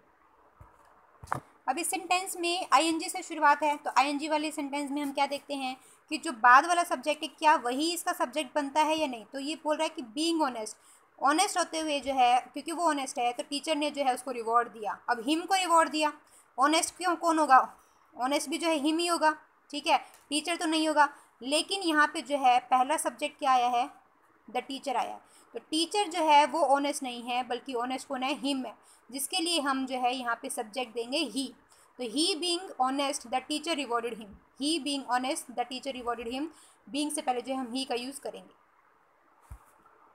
अब इस सेंटेंस में आईएनजी से शुरुआत है, तो आईएनजी वाले सेंटेंस में हम क्या देखते हैं कि जो बाद वाला सब्जेक्ट है क्या वही इसका सब्जेक्ट बनता है या नहीं। तो ये बोल रहा है कि बीइंग ऑनेस्ट, ऑनेस्ट होते हुए जो है, क्योंकि वो ऑनेस्ट है तो टीचर ने जो है उसको रिवॉर्ड दिया। अब हिम को रिवॉर्ड दिया, ऑनेस्ट क्यों कौन होगा, ऑनेस्ट भी जो है हिम ही होगा, ठीक है, टीचर तो नहीं होगा। लेकिन यहाँ पे जो है पहला सब्जेक्ट क्या आया है, द टीचर आया है। तो टीचर जो है वो ऑनेस्ट नहीं है, बल्कि ऑनेस्ट कौन है, हिम है, जिसके लिए हम जो है यहाँ पे सब्जेक्ट देंगे ही। तो he being honest the teacher rewarded him, he being honest the teacher rewarded him, being से पहले जो है हम ही का यूज़ करेंगे।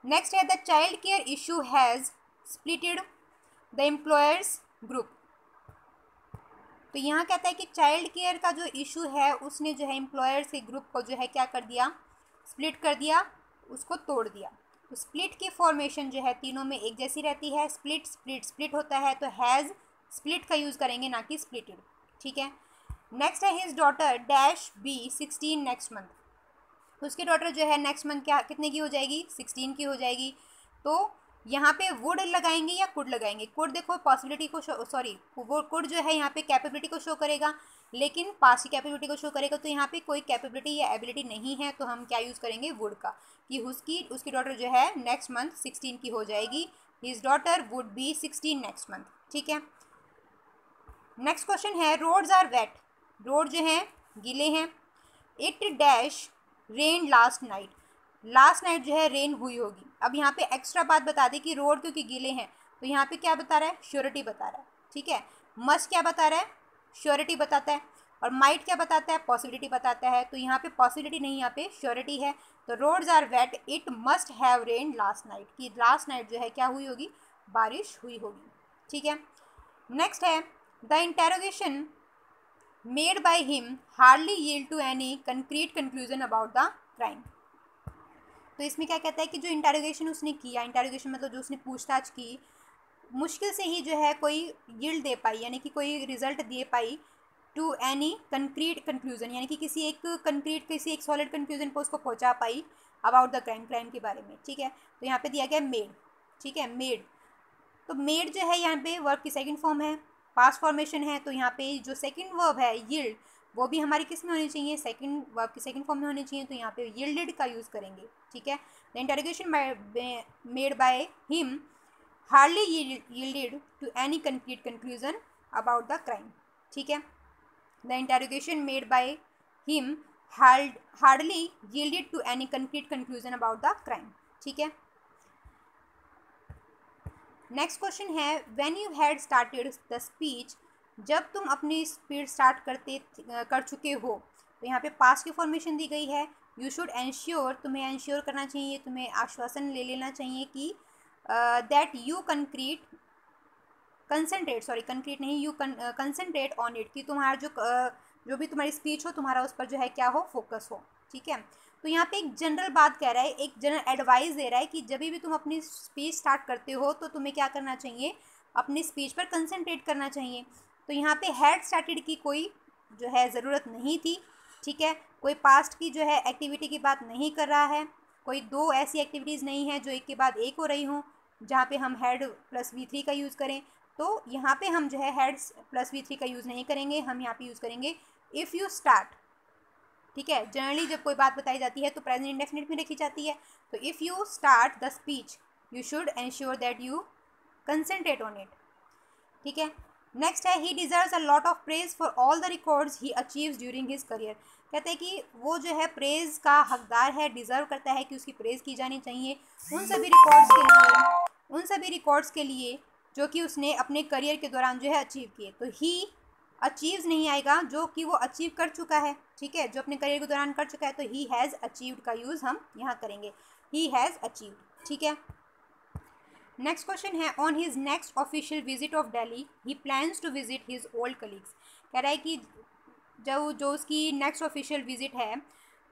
नेक्स्ट है the child care issue has splitted the employers group. तो यहाँ कहता है कि चाइल्ड केयर का जो इशू है उसने जो है एम्प्लॉयर्स के ग्रुप को जो है क्या कर दिया, स्प्लिट कर दिया, उसको तोड़ दिया। तो स्प्लिट की फॉर्मेशन जो है तीनों में एक जैसी रहती है, स्प्लिट स्प्लिट स्प्लिट होता है, तो हैज़ स्प्लिट का यूज़ करेंगे, ना कि स्प्लिटेड, ठीक है। नेक्स्ट है his daughter dash be 16 next month. तो उसकी डॉटर जो है नेक्स्ट मंथ क्या कितने की हो जाएगी, 16 की हो जाएगी। तो यहाँ पे वुड लगाएंगे या कुड लगाएंगे, कुड देखो पॉसिबिलिटी को शो, सॉरी वो कुड जो है यहाँ पे कैपेबिलिटी को शो करेगा, लेकिन पास्ट की कैपेबिलिटी को शो करेगा। तो यहाँ पे कोई कैपेबिलिटी या एबिलिटी नहीं है, तो हम क्या यूज़ करेंगे, वुड का, कि उसकी डॉटर जो है नेक्स्ट मंथ 16 की हो जाएगी, his daughter would be 16 next month, ठीक है। नेक्स्ट क्वेश्चन है रोड्स आर वेट, रोड जो हैं गीले हैं। It dash rain last night, last night जो है रेन हुई होगी। अब यहाँ पे एक्स्ट्रा बात बता दें कि रोड क्योंकि गीले हैं, तो यहाँ पे क्या बता रहा है, श्योरिटी बता रहा है, ठीक है। मस्ट क्या बता रहा है, श्योरिटी बताता है, और माइट क्या बताता है, पॉसिबिलिटी बताता है। तो यहाँ पे पॉसिबिलिटी नहीं, यहाँ पे श्योरिटी है। तो roads are wet, it must have rain last night, कि लास्ट नाइट जो है क्या हुई होगी, बारिश हुई होगी, ठीक है। नेक्स्ट है the interrogation made by him hardly yield to any concrete conclusion about the crime. तो इसमें क्या कहता है कि जो इंटेरोगेशन उसने किया, इंटेरोगेशन मतलब जो उसने पूछताछ की, मुश्किल से ही जो है कोई यील्ड दे पाई, यानी कि कोई रिजल्ट दे पाई, टू एनी कंक्रीट कंक्लूजन, यानी कि किसी एक सॉलिड कंक्लूजन पर उसको पहुंचा पाई अबाउट द क्राइम, क्राइम के बारे में, ठीक है। तो यहाँ पे दिया गया मेड, ठीक है, मेड। तो मेड जो है यहाँ पे वर्ब की सेकंड फॉर्म है, पास्ट फॉर्मेशन है, तो यहाँ पे जो सेकंड वर्ब है यील्ड, वो भी हमारी किस में होनी चाहिए, सेकंड वर्ब की सेकंड फॉर्म में होनी चाहिए। तो यहाँ पे यील्डेड का यूज़ करेंगे, ठीक है। The interrogation made by him hardly yielded to any concrete conclusion about the crime, ठीक है। The interrogation made by him hardly yielded to any concrete conclusion about the crime, ठीक है। नेक्स्ट क्वेश्चन है when you had started the speech, जब तुम अपनी स्पीच स्टार्ट कर चुके हो। तो यहाँ पे पास्ट की फॉर्मेशन दी गई है, यू शुड एंश्योर, तुम्हें एंश्योर करना चाहिए, तुम्हें आश्वासन ले लेना चाहिए कि दैट यू कंसंट्रेट नहीं, यू कंसंट्रेट ऑन इट, कि तुम्हारा जो भी तुम्हारी स्पीच हो, तुम्हारा उस पर जो है क्या हो, फोकस हो, ठीक है। तो यहाँ पे एक जनरल बात कह रहा है, एक जनरल एडवाइस दे रहा है कि जब भी तुम अपनी स्पीच स्टार्ट करते हो तो तुम्हें क्या करना चाहिए, अपनी स्पीच पर कंसंट्रेट करना चाहिए। तो यहाँ पे हैड स्टार्टेड की कोई जो है ज़रूरत नहीं थी, ठीक है। कोई पास्ट की जो है एक्टिविटी की बात नहीं कर रहा है, कोई दो ऐसी एक्टिविटीज़ नहीं है जो एक के बाद एक हो रही हों जहाँ पे हम हैड प्लस V3 का यूज़ करें। तो यहाँ पे हम जो है हैड प्लस V3 का यूज़ नहीं करेंगे, हम यहाँ पे यूज़ करेंगे इफ़ यू स्टार्ट, ठीक है। जनरली जब कोई बात बताई जाती है तो प्रेजेंट इंडेफिनिट में रखी जाती है। तो if you start the speech you should ensure that you concentrate on it, ठीक है। नेक्स्ट है ही deserves a lot of praise for all the records he achieves during his career. कहते हैं कि वो जो है प्रेज का हकदार है, डिज़र्व करता है कि उसकी प्रेज़ की जानी चाहिए उन सभी रिकॉर्ड्स के लिए जो कि उसने अपने करियर के दौरान जो है अचीव किए। तो ही अचीव्स नहीं आएगा, जो कि वो अचीव कर चुका है, ठीक है, जो अपने करियर के दौरान कर चुका है। तो ही हैज़ अचीव्ड का यूज़ हम यहाँ करेंगे, ही हैज़ अचीव्ड, ठीक है। नेक्स्ट क्वेश्चन है on his next official visit of Delhi he plans to visit his old colleagues. कह रहा है कि जो उसकी नेक्स्ट ऑफिशियल विजिट है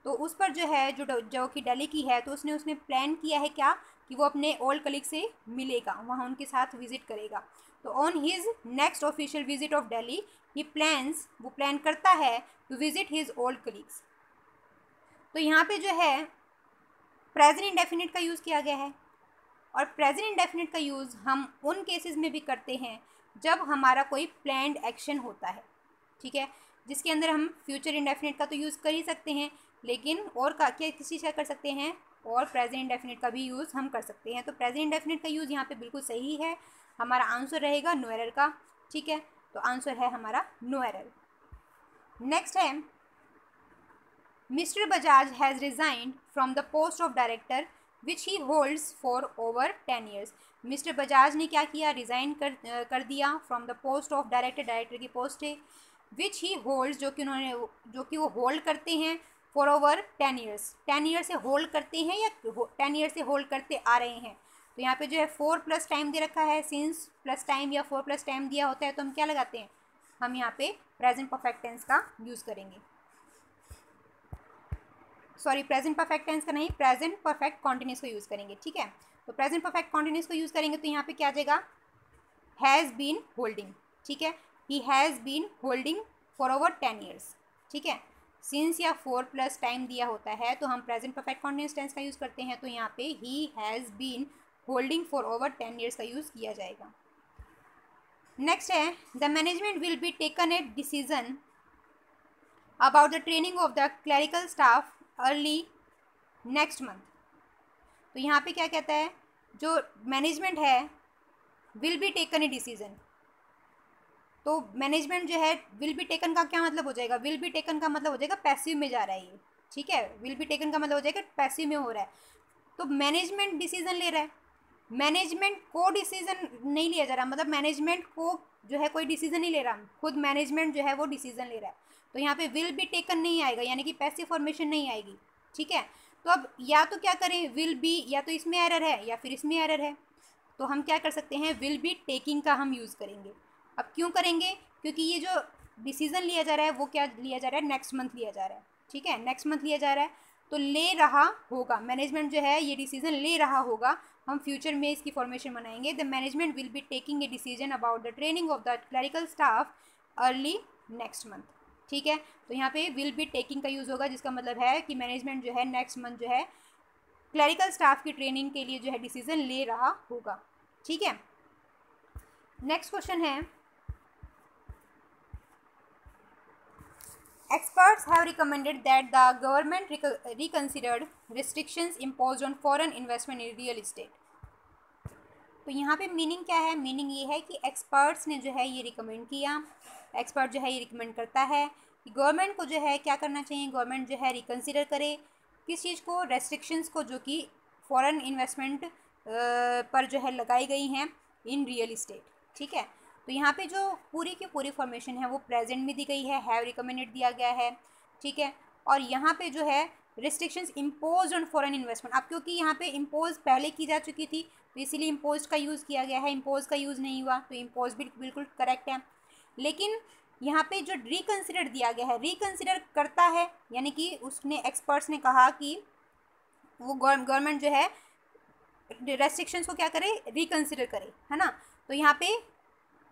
तो उस पर जो है जो कि दिल्ली की है, तो उसने प्लान किया है क्या, कि वो अपने ओल्ड कलीग से मिलेगा, वहाँ उनके साथ विजिट करेगा। तो on his next official visit of Delhi he plans, वो प्लान करता है to visit his old colleagues. तो यहाँ पे जो है प्रेजेंट इंडेफिनिट का यूज़ किया गया है, और प्रेजेंट इंडेफिनिट का यूज़ हम उन केसेस में भी करते हैं जब हमारा कोई प्लान्ड एक्शन होता है, ठीक है, जिसके अंदर हम फ्यूचर इंडेफिनिट का तो यूज़ कर ही सकते हैं, लेकिन और क्या किस चीज़ का कर सकते हैं, और प्रेजेंट इंडेफिनिट का भी यूज़ हम कर सकते हैं। तो प्रेजेंट इंडेफिनिट का यूज़ यहाँ पे बिल्कुल सही है, हमारा आंसर रहेगा नो एरर का, ठीक है, तो आंसर है हमारा नो एरर। नेक्स्ट है mister Bajaj has resigned from the post of director which he holds for over 10 years. Mister Bajaj ने क्या किया, रिज़ाइन कर दिया from the post of director, director की पोस्ट है, विच ही होल्ड्स जो कि वो होल्ड करते हैं फॉर ओवर 10 ईयर्स, 10 ईयर से होल्ड करते हैं या 10 ईयर से होल्ड करते आ रहे हैं। तो यहाँ पे जो है 4+ टाइम दे रखा है, सिंस प्लस टाइम या 4+ टाइम दिया होता है, तो हम क्या लगाते हैं, हम यहाँ पे प्रेजेंट परफेक्ट टेंस का यूज़ करेंगे, सॉरी प्रेजेंट परफेक्ट टेंस का नहीं, प्रेजेंट परफेक्ट कॉन्टिन्यूस को यूज़ करेंगे, ठीक है। तो प्रेजेंट परफेक्ट कॉन्टिन्यूस को यूज़ करेंगे तो यहाँ पे क्या आ जाएगा, हैज़ बीन होल्डिंग, ठीक है, he has been holding for over 10 years, ठीक है। सिंस या 4+ टाइम दिया होता है तो हम प्रेजेंट परफेक्ट कॉन्टिन्यूस टेंस का यूज़ करते हैं, तो यहाँ पे he has been holding for over 10 years का यूज़ किया जाएगा। नेक्स्ट है the management will be taken a decision about the training of the clerical staff early next month. तो यहाँ पे क्या कहता है, जो मैनेजमेंट है will be taken a decision, तो मैनेजमेंट जो है विल बी टेकन का क्या मतलब हो जाएगा, विल बी टेकन का मतलब हो जाएगा पैसिव में जा रहा है ये, ठीक है, विल बी टेकन का मतलब हो जाएगा पैसिव में हो रहा है। तो मैनेजमेंट डिसीजन ले रहा है, मैनेजमेंट को डिसीजन नहीं लिया जा रहा, मतलब मैनेजमेंट को जो है कोई डिसीजन नहीं ले रहा, खुद मैनेजमेंट जो है वो डिसीजन ले रहा है। तो यहाँ पे विल बी टेकन नहीं आएगा, यानी कि पैसिव फॉर्मेशन नहीं आएगी, ठीक है। तो अब या तो क्या करें, विल बी, या तो इसमें एरर है या फिर इसमें एरर है, तो हम क्या कर सकते हैं, विल बी टेकिंग का हम यूज़ करेंगे। अब क्यों करेंगे, क्योंकि ये जो डिसीजन लिया जा रहा है वो क्या लिया जा रहा है, नेक्स्ट मंथ लिया जा रहा है, ठीक है, नेक्स्ट मंथ लिया जा रहा है, तो ले रहा होगा, मैनेजमेंट जो है ये डिसीजन ले रहा होगा, हम फ्यूचर में इसकी फॉर्मेशन बनाएंगे, the management will be taking a decision about the training of the clerical staff early next month, ठीक है। तो यहाँ पे विल बी टेकिंग का यूज़ होगा, जिसका मतलब है कि मैनेजमेंट जो है नेक्स्ट मंथ जो है क्लरिकल स्टाफ की ट्रेनिंग के लिए जो है डिसीजन ले रहा होगा, ठीक है। नेक्स्ट क्वेश्चन है experts have recommended that the government reconsidered restrictions imposed on foreign investment in real estate। तो यहाँ पे मीनिंग क्या है, मीनिंग ये है कि एक्सपर्ट्स ने जो है ये रिकमेंड किया, एक्सपर्ट जो है ये रिकमेंड करता है कि गवर्नमेंट को जो है क्या करना चाहिए, गवर्नमेंट जो है रिकंसिडर करे किस चीज़ को, रेस्ट्रिक्शंस को, जो कि फॉरेन इन्वेस्टमेंट पर जो है लगाई गई हैं इन रियल इस्टेट, ठीक है। तो यहाँ पे जो पूरी की पूरी फॉर्मेशन है वो प्रेजेंट में दी गई है, हैव रिकमेंडेड दिया गया है, ठीक है। और यहाँ पे जो है restrictions impose on foreign investment, अब क्योंकि यहाँ पे इम्पोज पहले की जा चुकी थी तो इसीलिए इम्पोज का यूज़ किया गया है, इम्पोज का यूज़ नहीं हुआ, तो इम्पोज भी बिल्कुल करेक्ट है। लेकिन यहाँ पे जो रिकंसिडर दिया गया है, रिकंसिडर करता है, यानी कि उसने एक्सपर्ट्स ने कहा कि वो गवर्नमेंट जो है रेस्ट्रिक्शंस को क्या करे, रिकंसिडर करे, है ना। तो यहाँ पे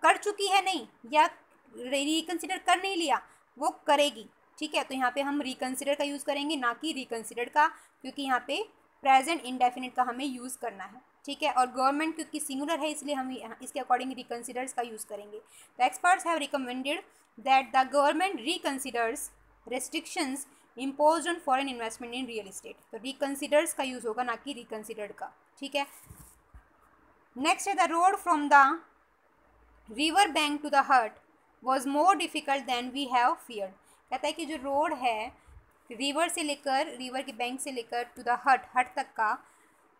कर चुकी है नहीं, या रिकंसिडर कर नहीं लिया, वो करेगी, ठीक है। तो यहाँ पे हम रिकंसिडर का यूज़ करेंगे, ना कि रिकंसिडर का, क्योंकि यहाँ पे प्रेजेंट इंडेफिनिट का हमें यूज़ करना है, ठीक है। और गवर्नमेंट क्योंकि सिंगुलर है इसलिए हम इसके अकॉर्डिंग रिकंसिडर्स का यूज़ करेंगे। तो experts have recommended that the government reconsiders restrictions impose on foreign investment in real estate, तो रिकंसिडर्स का यूज़ होगा, ना कि रिकंसिडर्ड का, ठीक है। नेक्स्ट है the road from the river bank to the hut was more difficult than we have feared. कहता है कि जो रोड है रिवर से लेकर, रिवर के बैंक से लेकर टू द हट, हट तक का,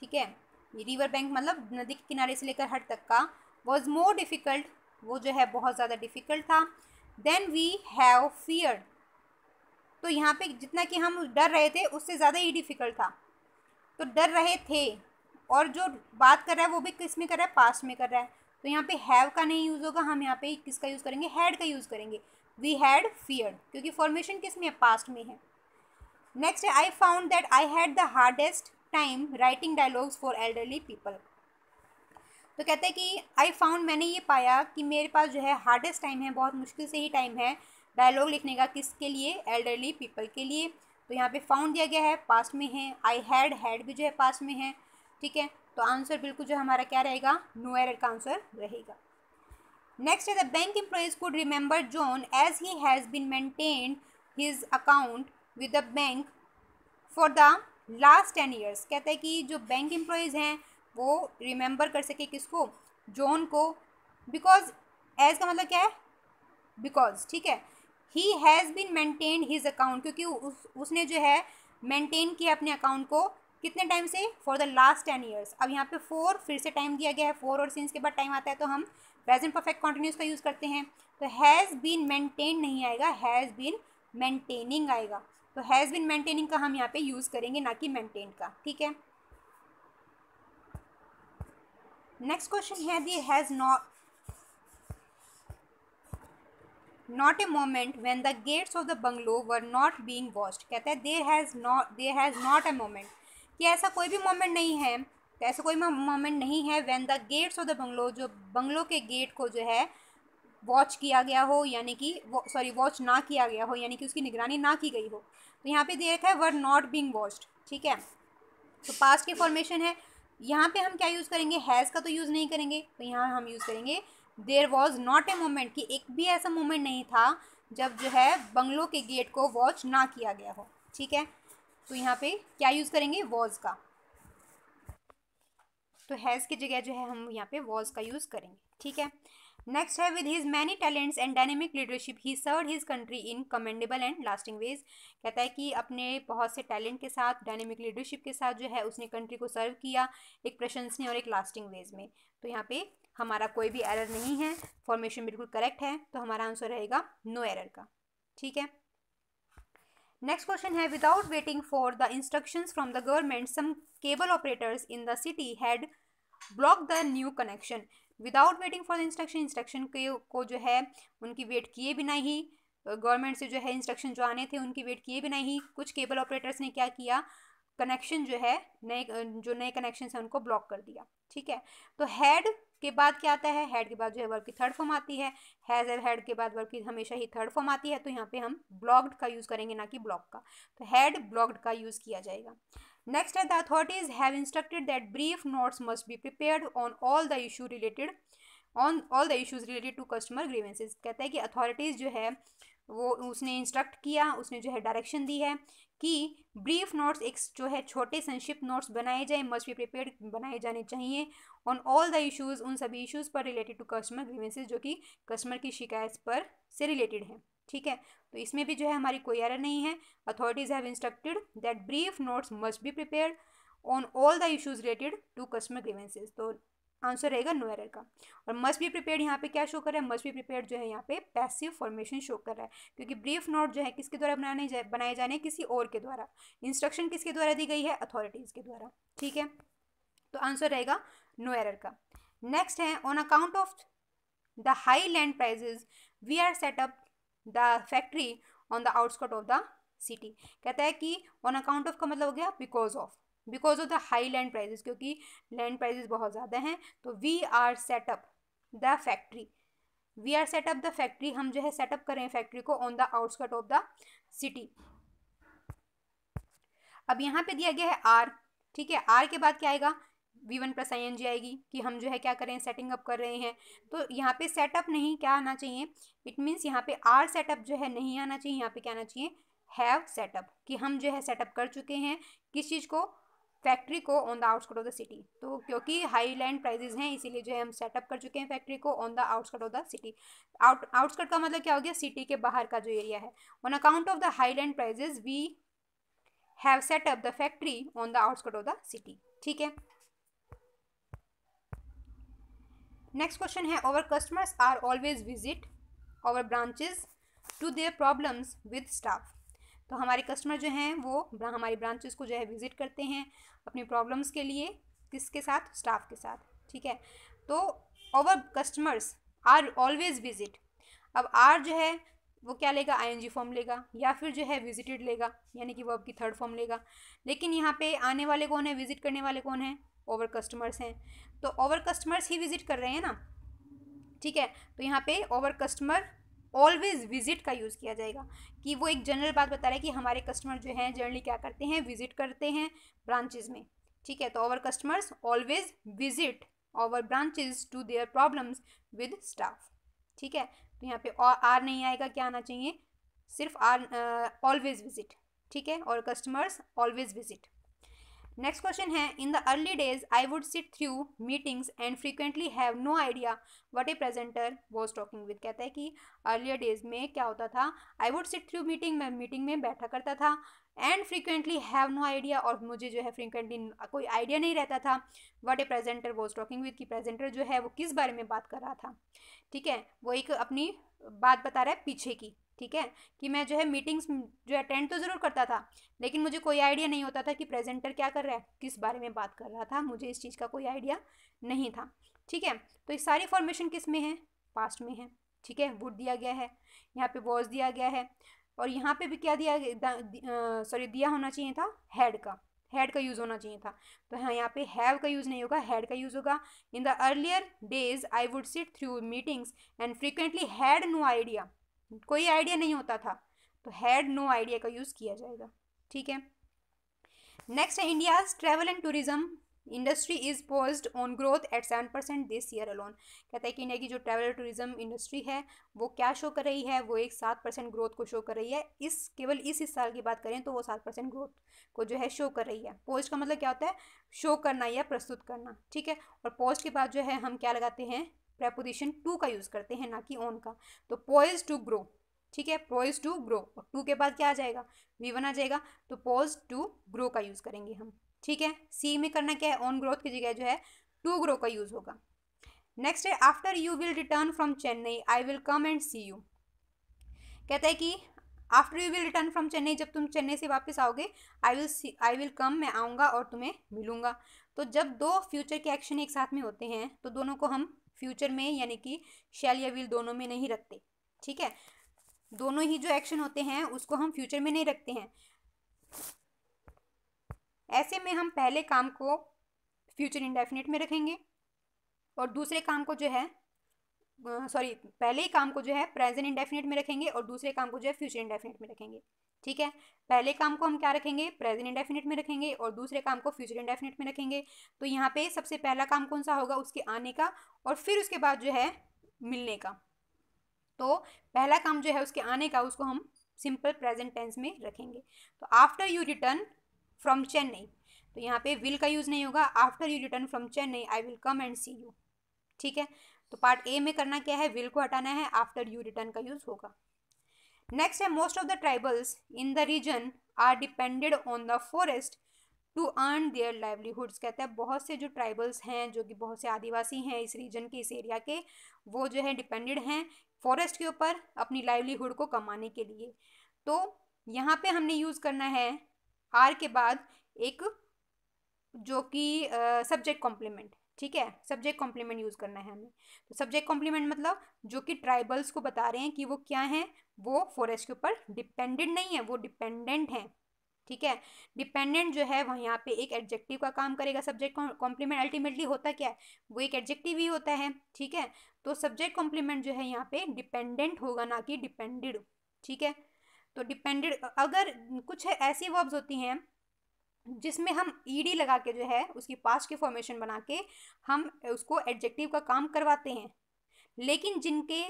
ठीक है, ये रिवर बैंक मतलब नदी के किनारे से लेकर हट तक का, वॉज मोर डिफ़िकल्ट, वो जो है बहुत ज़्यादा डिफ़िकल्ट था, देन वी हैव फियर्ड, तो यहाँ पे जितना कि हम डर रहे थे उससे ज़्यादा ही डिफ़िकल्ट था। तो डर रहे थे, और जो बात कर रहा है वो भी किस में कर रहा है, पास्ट में कर रहा है, तो यहाँ पे हैव का नहीं यूज़ होगा, हम यहाँ पे किसका यूज़ करेंगे, हैड का यूज़ करेंगे, वी हैड फियर्ड, क्योंकि फॉर्मेशन किस में है, पास्ट में है। नेक्स्ट है I found that I had the hardest time writing dialogues for elderly people. तो कहते हैं कि आई फाउंड, मैंने ये पाया कि मेरे पास जो है हार्डेस्ट टाइम है, बहुत मुश्किल से ही टाइम है डायलॉग लिखने का। किसके लिए? एल्डरली पीपल के लिए। तो यहाँ पे फाउंड दिया गया है, पास्ट में है। आई हैड भी जो है पास्ट में है, ठीक है। तो आंसर बिल्कुल जो हमारा क्या रहेगा? नो एरर का आंसर रहेगा। नेक्स्ट है the bank employees could remember John as he has been maintained his account with the bank for the last 10 years. कहता है कि जो बैंक एम्प्लॉयज़ हैं वो रिमेंबर कर सके किसको? जॉन को। बिकॉज एज का मतलब क्या है? बिकॉज, ठीक है। He has been maintain his account, क्योंकि उसने जो है मेंटेन किया अपने अकाउंट को कितने टाइम से? For the last 10 years. अब यहाँ पे 4 फिर से टाइम दिया गया है, 4 और सिंस के बाद टाइम आता है तो हम प्रेजेंट परफेक्ट कॉन्टिन्यूस का यूज़ करते हैं। तो हैज़ बीन मेंटेन नहीं आएगा, हैज़ बीन मेंटेनिंग आएगा। तो हैज़ बीन मेंटेनिंग का हम यहाँ पे यूज़ करेंगे, ना कि मेंटेन का, ठीक है। नेक्स्ट क्वेश्चन है there has not a moment when the gates of the bungalow were not being watched. कहता है there has not a moment, कि ऐसा कोई भी मोमेंट नहीं है, तो ऐसा कोई मोमेंट नहीं है when the gates of the bungalow, जो बंगलो के गेट को जो है वॉच किया गया हो, यानी कि वॉच ना किया गया हो, यानी कि उसकी निगरानी ना की गई हो। तो यहाँ पे दे रखा है वर नॉट बीइंग वॉच्ड, ठीक है। तो पास्ट की फॉर्मेशन है, यहाँ पे हम क्या यूज़ करेंगे? हैज़ का तो यूज़ नहीं करेंगे, तो यहाँ हम यूज़ करेंगे there was not a moment, कि एक भी ऐसा मोमेंट नहीं था जब जो है बंगलो के गेट को वॉच ना किया गया हो, ठीक है। तो यहाँ पे क्या यूज़ करेंगे? वॉज का। तो हैज़ की जगह जो है हम यहाँ पे वॉज का यूज़ करेंगे, ठीक है। नेक्स्ट है with his many talents and dynamic leadership he served his country in commendable and lasting ways. कहता है कि अपने बहुत से टैलेंट के साथ, डायनेमिक लीडरशिप के साथ जो है उसने कंट्री को सर्व किया एक प्रशंसनीय और एक लास्टिंग वेज में। तो यहाँ पे हमारा कोई भी एरर नहीं है, फॉर्मेशन बिल्कुल करेक्ट है, तो हमारा आंसर रहेगा नो एरर का, ठीक है। नेक्स्ट क्वेश्चन है without waiting for the instructions from the government some cable operators in the city had block the new connection. Without waiting for the instruction को जो है उनकी वेट किए बिना ही, गवर्नमेंट से जो है इंस्ट्रक्शन जो आने थे उनकी वेट किए बिना ही कुछ केबल ऑपरेटर्स ने क्या किया? कनेक्शन जो है नए कनेक्शन है उनको ब्लॉक कर दिया, ठीक है। तो हैड के बाद क्या आता है? हैड के बाद जो है वर्ब की थर्ड फॉर्म आती है। हैज़ और हैड के बाद वर्ब की हमेशा ही थर्ड फॉर्म आती है, तो यहाँ पे हम ब्लॉक्ड का यूज़ करेंगे, ना कि ब्लॉक का। तो हैड ब्लॉक्ड का यूज़ किया जाएगा। नेक्स्ट है the authorities have instructed that brief notes must be prepared on all the issues related to customer grievances. कहता है कि अथॉरिटीज़ जो है वो उसने इंस्ट्रक्ट किया, उसने जो है डायरेक्शन दी है कि ब्रीफ नोट्स, एक जो है छोटे संक्षिप्त नोट्स बनाए जाए, मस्ट बी प्रिपेयर्ड बनाए जाने चाहिए ऑन ऑल द इश्यूज़, उन सभी इश्यूज़ पर रिलेटेड टू कस्टमर ग्रीवेंसेज, जो कि कस्टमर की शिकायत पर से रिलेटेड है, ठीक है। तो इसमें भी जो है हमारी कोई एरर नहीं है। Authorities have instructed that brief notes must be prepared on all the issues related to customer grievances, तो आंसर रहेगा नो एरर का। और मस्ट बी प्रिपेयर्ड यहाँ पे क्या शो कर रहा है? मस्ट बी प्रिपेयर्ड जो है यहाँ पे पैसिव फॉर्मेशन शो कर रहा है, क्योंकि ब्रीफ नोट जो है किसके द्वारा बनाए जाने? किसी और के द्वारा। इंस्ट्रक्शन किसके द्वारा दी गई है? अथॉरिटीज़ के द्वारा, ठीक है। तो आंसर रहेगा नो एरर का। नेक्स्ट है on account of the high land prices we are set up the factory on the outskirt of the city. कहता है कि ऑन अकाउंट ऑफ का मतलब हो गया because of the high land prices, क्योंकि लैंड प्राइजेस बहुत ज़्यादा हैं। तो we are set up the factory, हम जो है सेटअप कर रहे हैं फैक्ट्री को on the outskirt of the city. अब यहाँ पे दिया गया है आर, ठीक है। आर के बाद क्या आएगा? V1 प्लस ING आएगी, कि हम जो है क्या कर रहे हैं? सेटिंग अप कर रहे हैं। तो यहाँ पे सेटअप नहीं, क्या आना चाहिए? इट मीन्स यहाँ पे आर सेटअप जो है नहीं आना चाहिए, यहाँ पे क्या आना चाहिए? हैव सेटअप, कि हम जो है सेटअप कर चुके हैं किस चीज़ को? फैक्ट्री को on the outskirt of the city. तो क्योंकि हाई लैंड प्राइजेज हैं इसीलिए जो है हम सेटअप कर चुके हैं फैक्ट्री को on the outskirt of the city. Outskirt का मतलब क्या हो गया? सिटी के बाहर का जो एरिया है। On account of the high land prices we have set up the factory on the outskirt of the city, ठीक है। नेक्स्ट क्वेश्चन है our customers are always visit our branches to their problems with staff. तो हमारे कस्टमर जो हैं वो हमारी ब्रांचेस को जो है विजिट करते हैं अपनी प्रॉब्लम्स के लिए, किसके साथ? स्टाफ के साथ, ठीक है। तो our customers are always visit, अब आर जो है वो क्या लेगा, आईएनजी फॉर्म लेगा, या फिर जो है विजिटेड लेगा, यानी कि वर्ब की थर्ड फॉर्म लेगा। लेकिन यहाँ पे आने वाले कौन है, विजिट करने वाले कौन है, ओवर कस्टमर्स हैं, तो ओवर कस्टमर्स ही विजिट कर रहे हैं ना, ठीक है। तो यहाँ पे ओवर कस्टमर ऑलवेज विजिट का यूज़ किया जाएगा, कि वो एक जनरल बात बता रहा है कि हमारे कस्टमर जो हैं जनरली क्या करते हैं, विजिट करते हैं ब्रांचेज में, ठीक है। तो over customers always visit over branches to their problems with staff, ठीक है। तो यहाँ पे आर नहीं आएगा, क्या आना चाहिए, सिर्फ आर, ऑलवेज विजिट, ठीक है, और customers always visit. Next question है, in the early days I would sit through meetings and frequently have no idea what a presenter was talking with. कहता है कि अर्लियर डेज में क्या होता था, I would sit through meeting, मैं मीटिंग में बैठा करता था, and frequently have no idea, और मुझे जो है फ्रीक्वेंटली कोई आइडिया नहीं रहता था, what a presenter was talking with, कि प्रेजेंटर जो है वो किस बारे में बात कर रहा था, ठीक है। वो एक अपनी बात बता रहा है पीछे की, ठीक है, कि मैं जो है मीटिंग्स जो अटेंड तो ज़रूर करता था, लेकिन मुझे कोई आइडिया नहीं होता था कि प्रेजेंटर क्या कर रहा है, किस बारे में बात कर रहा था, मुझे इस चीज़ का कोई आइडिया नहीं था, ठीक है। तो ये सारी फॉर्मेशन किस में है, पास्ट में है, ठीक है। वुड दिया गया है, यहाँ पे वॉज दिया गया है, और यहाँ पे भी क्या दिया, सॉरी दिया होना चाहिए था हैड का, हैड का यूज़ होना चाहिए था। तो हाँ, यहाँ पे हैव का यूज़ नहीं होगा, हैड का यूज़ होगा। In the earlier days I would sit through meetings and frequently had no idea, कोई आइडिया नहीं होता था, तो हैड नो आइडिया का यूज़ किया जाएगा, ठीक है। नेक्स्ट है, India's travel and tourism industry is poised on growth at 7% this year alone. कहता है कि इंडिया की जो ट्रैवल टूरिज्म इंडस्ट्री है वो क्या शो कर रही है, वो एक 7% ग्रोथ को शो कर रही है। केवल इस साल की बात करें तो वो 7% ग्रोथ को जो है शो कर रही है। पोस्ट का मतलब क्या होता है, शो करना या प्रस्तुत करना, ठीक है। और पोस्ट के बाद जो है हम क्या लगाते हैं, प्रेपोजिशन टू का यूज़ करते हैं, ना कि ऑन का। तो पोइज टू ग्रो, ठीक है, पोइज टू ग्रो, और टू के बाद क्या आ जाएगा, V1 आ जाएगा, तो पोज टू ग्रो का यूज़ करेंगे हम, ठीक है। सी में करना क्या है, ऑन ग्रोथ की जगह जो है टू ग्रो का यूज़ होगा। नेक्स्ट है, after you will return from Chennai I will come and see you. कहता है कि after you will return from Chennai, जब तुम चेन्नई से वापस आओगे, आई विल कम, मैं आऊँगा और तुम्हें मिलूंगा। तो जब दो फ्यूचर के एक्शन एक साथ में होते हैं तो दोनों को हम फ्यूचर में यानी कि शैल या विल दोनों में नहीं रखते, ठीक है। दोनों ही जो एक्शन होते हैं उसको हम फ्यूचर में नहीं रखते हैं। ऐसे में हम पहले काम को फ्यूचर इंडेफिनिट में रखेंगे और दूसरे काम को जो है पहले ही काम को जो है प्रेजेंट इंडेफिनिट में रखेंगे और दूसरे काम को जो है फ्यूचर इंडेफिनिट में रखेंगे, ठीक है। पहले काम को हम क्या रखेंगे, प्रेजेंट इंडेफिनिट में रखेंगे और दूसरे काम को फ्यूचर इंडेफिनिट में रखेंगे। तो यहाँ पे सबसे पहला काम कौन सा होगा, उसके आने का, और फिर उसके बाद जो है मिलने का। तो पहला काम जो है उसके आने का, उसको हम सिंपल प्रेजेंट टेंस में रखेंगे। तो after you return from Chennai, तो यहाँ पे विल का यूज़ नहीं होगा, after you return from Chennai I will come and see you, ठीक है। तो पार्ट ए में करना क्या है, विल को हटाना है, आफ्टर यू रिटर्न का यूज़ होगा। नेक्स्ट है, most of the tribals in the region are depended on the forest to earn their livelihoods. कहते हैं बहुत से जो ट्राइबल्स हैं, जो कि बहुत से आदिवासी हैं इस रीजन के, इस एरिया के, वो जो है डिपेंडेड हैं फॉरेस्ट के ऊपर अपनी लाइवलीहुड को कमाने के लिए। तो यहाँ पे हमने यूज़ करना है आर के बाद एक जो कि सब्जेक्ट कॉम्प्लीमेंट, ठीक है, सब्जेक्ट कॉम्प्लीमेंट यूज़ करना है हमें। तो सब्जेक्ट कॉम्प्लीमेंट मतलब जो कि ट्राइबल्स को बता रहे हैं कि वो क्या हैं, वो फॉरेस्ट के ऊपर डिपेंडेंट नहीं है, वो डिपेंडेंट हैं, ठीक है। डिपेंडेंट जो है वह यहाँ पे एक एडजेक्टिव का काम करेगा। सब्जेक्ट कॉम्प्लीमेंट अल्टीमेटली होता क्या है, वो एक एडजेक्टिव ही होता है, ठीक है। तो सब्जेक्ट कॉम्प्लीमेंट जो है यहाँ पे डिपेंडेंट होगा, ना कि डिपेंडेड, ठीक है। तो डिपेंडेड, अगर कुछ ऐसी वर्ब्स होती हैं जिसमें हम ईडी लगा के जो है उसकी पास्ट की फॉर्मेशन बना के हम उसको एडजेक्टिव का काम करवाते हैं, लेकिन जिनके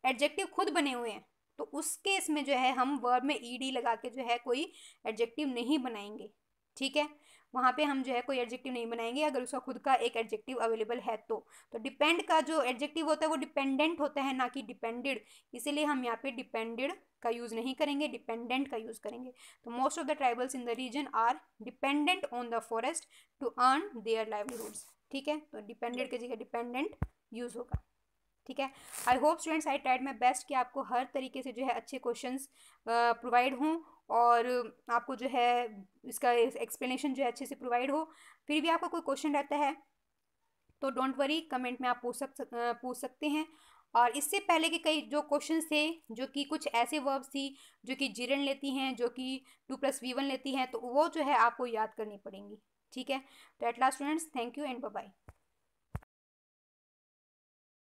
एडजेक्टिव खुद बने हुए हैं तो उस केस में जो है हम वर्ब में ईडी लगा के जो है कोई एडजेक्टिव नहीं बनाएंगे, ठीक है। वहाँ पे हम जो है कोई एडजेक्टिव नहीं बनाएंगे अगर उसका खुद का एक एडजेक्टिव अवेलेबल है तो डिपेंड का जो एडजेक्टिव होता है वो डिपेंडेंट होता है, ना कि डिपेंडेड, इसीलिए हम यहाँ पे डिपेंडेड का यूज़ नहीं करेंगे, डिपेंडेंट का यूज़ करेंगे। तो most of the tribals in the region are dependent on the forest to earn their livelihoods, ठीक है। तो डिपेंडेंट की जगह डिपेंडेंट यूज़ होगा, ठीक है। I hope students I tried my best कि आपको हर तरीके से जो है अच्छे क्वेश्चंस प्रोवाइड हों और आपको जो है इसका एक्सप्लेनेशन जो है अच्छे से प्रोवाइड हो। फिर भी आपका कोई क्वेश्चन रहता है तो डोंट वरी, कमेंट में आप पूछ सकते हैं और इससे पहले के कई जो क्वेश्चंस थे जो कि कुछ ऐसे वर्ब्स थी जो कि जिरन लेती हैं, जो कि 2+V1 लेती हैं, तो वो जो है आपको याद करनी पड़ेंगी। ठीक है, तो at last students, thank you and bye bye.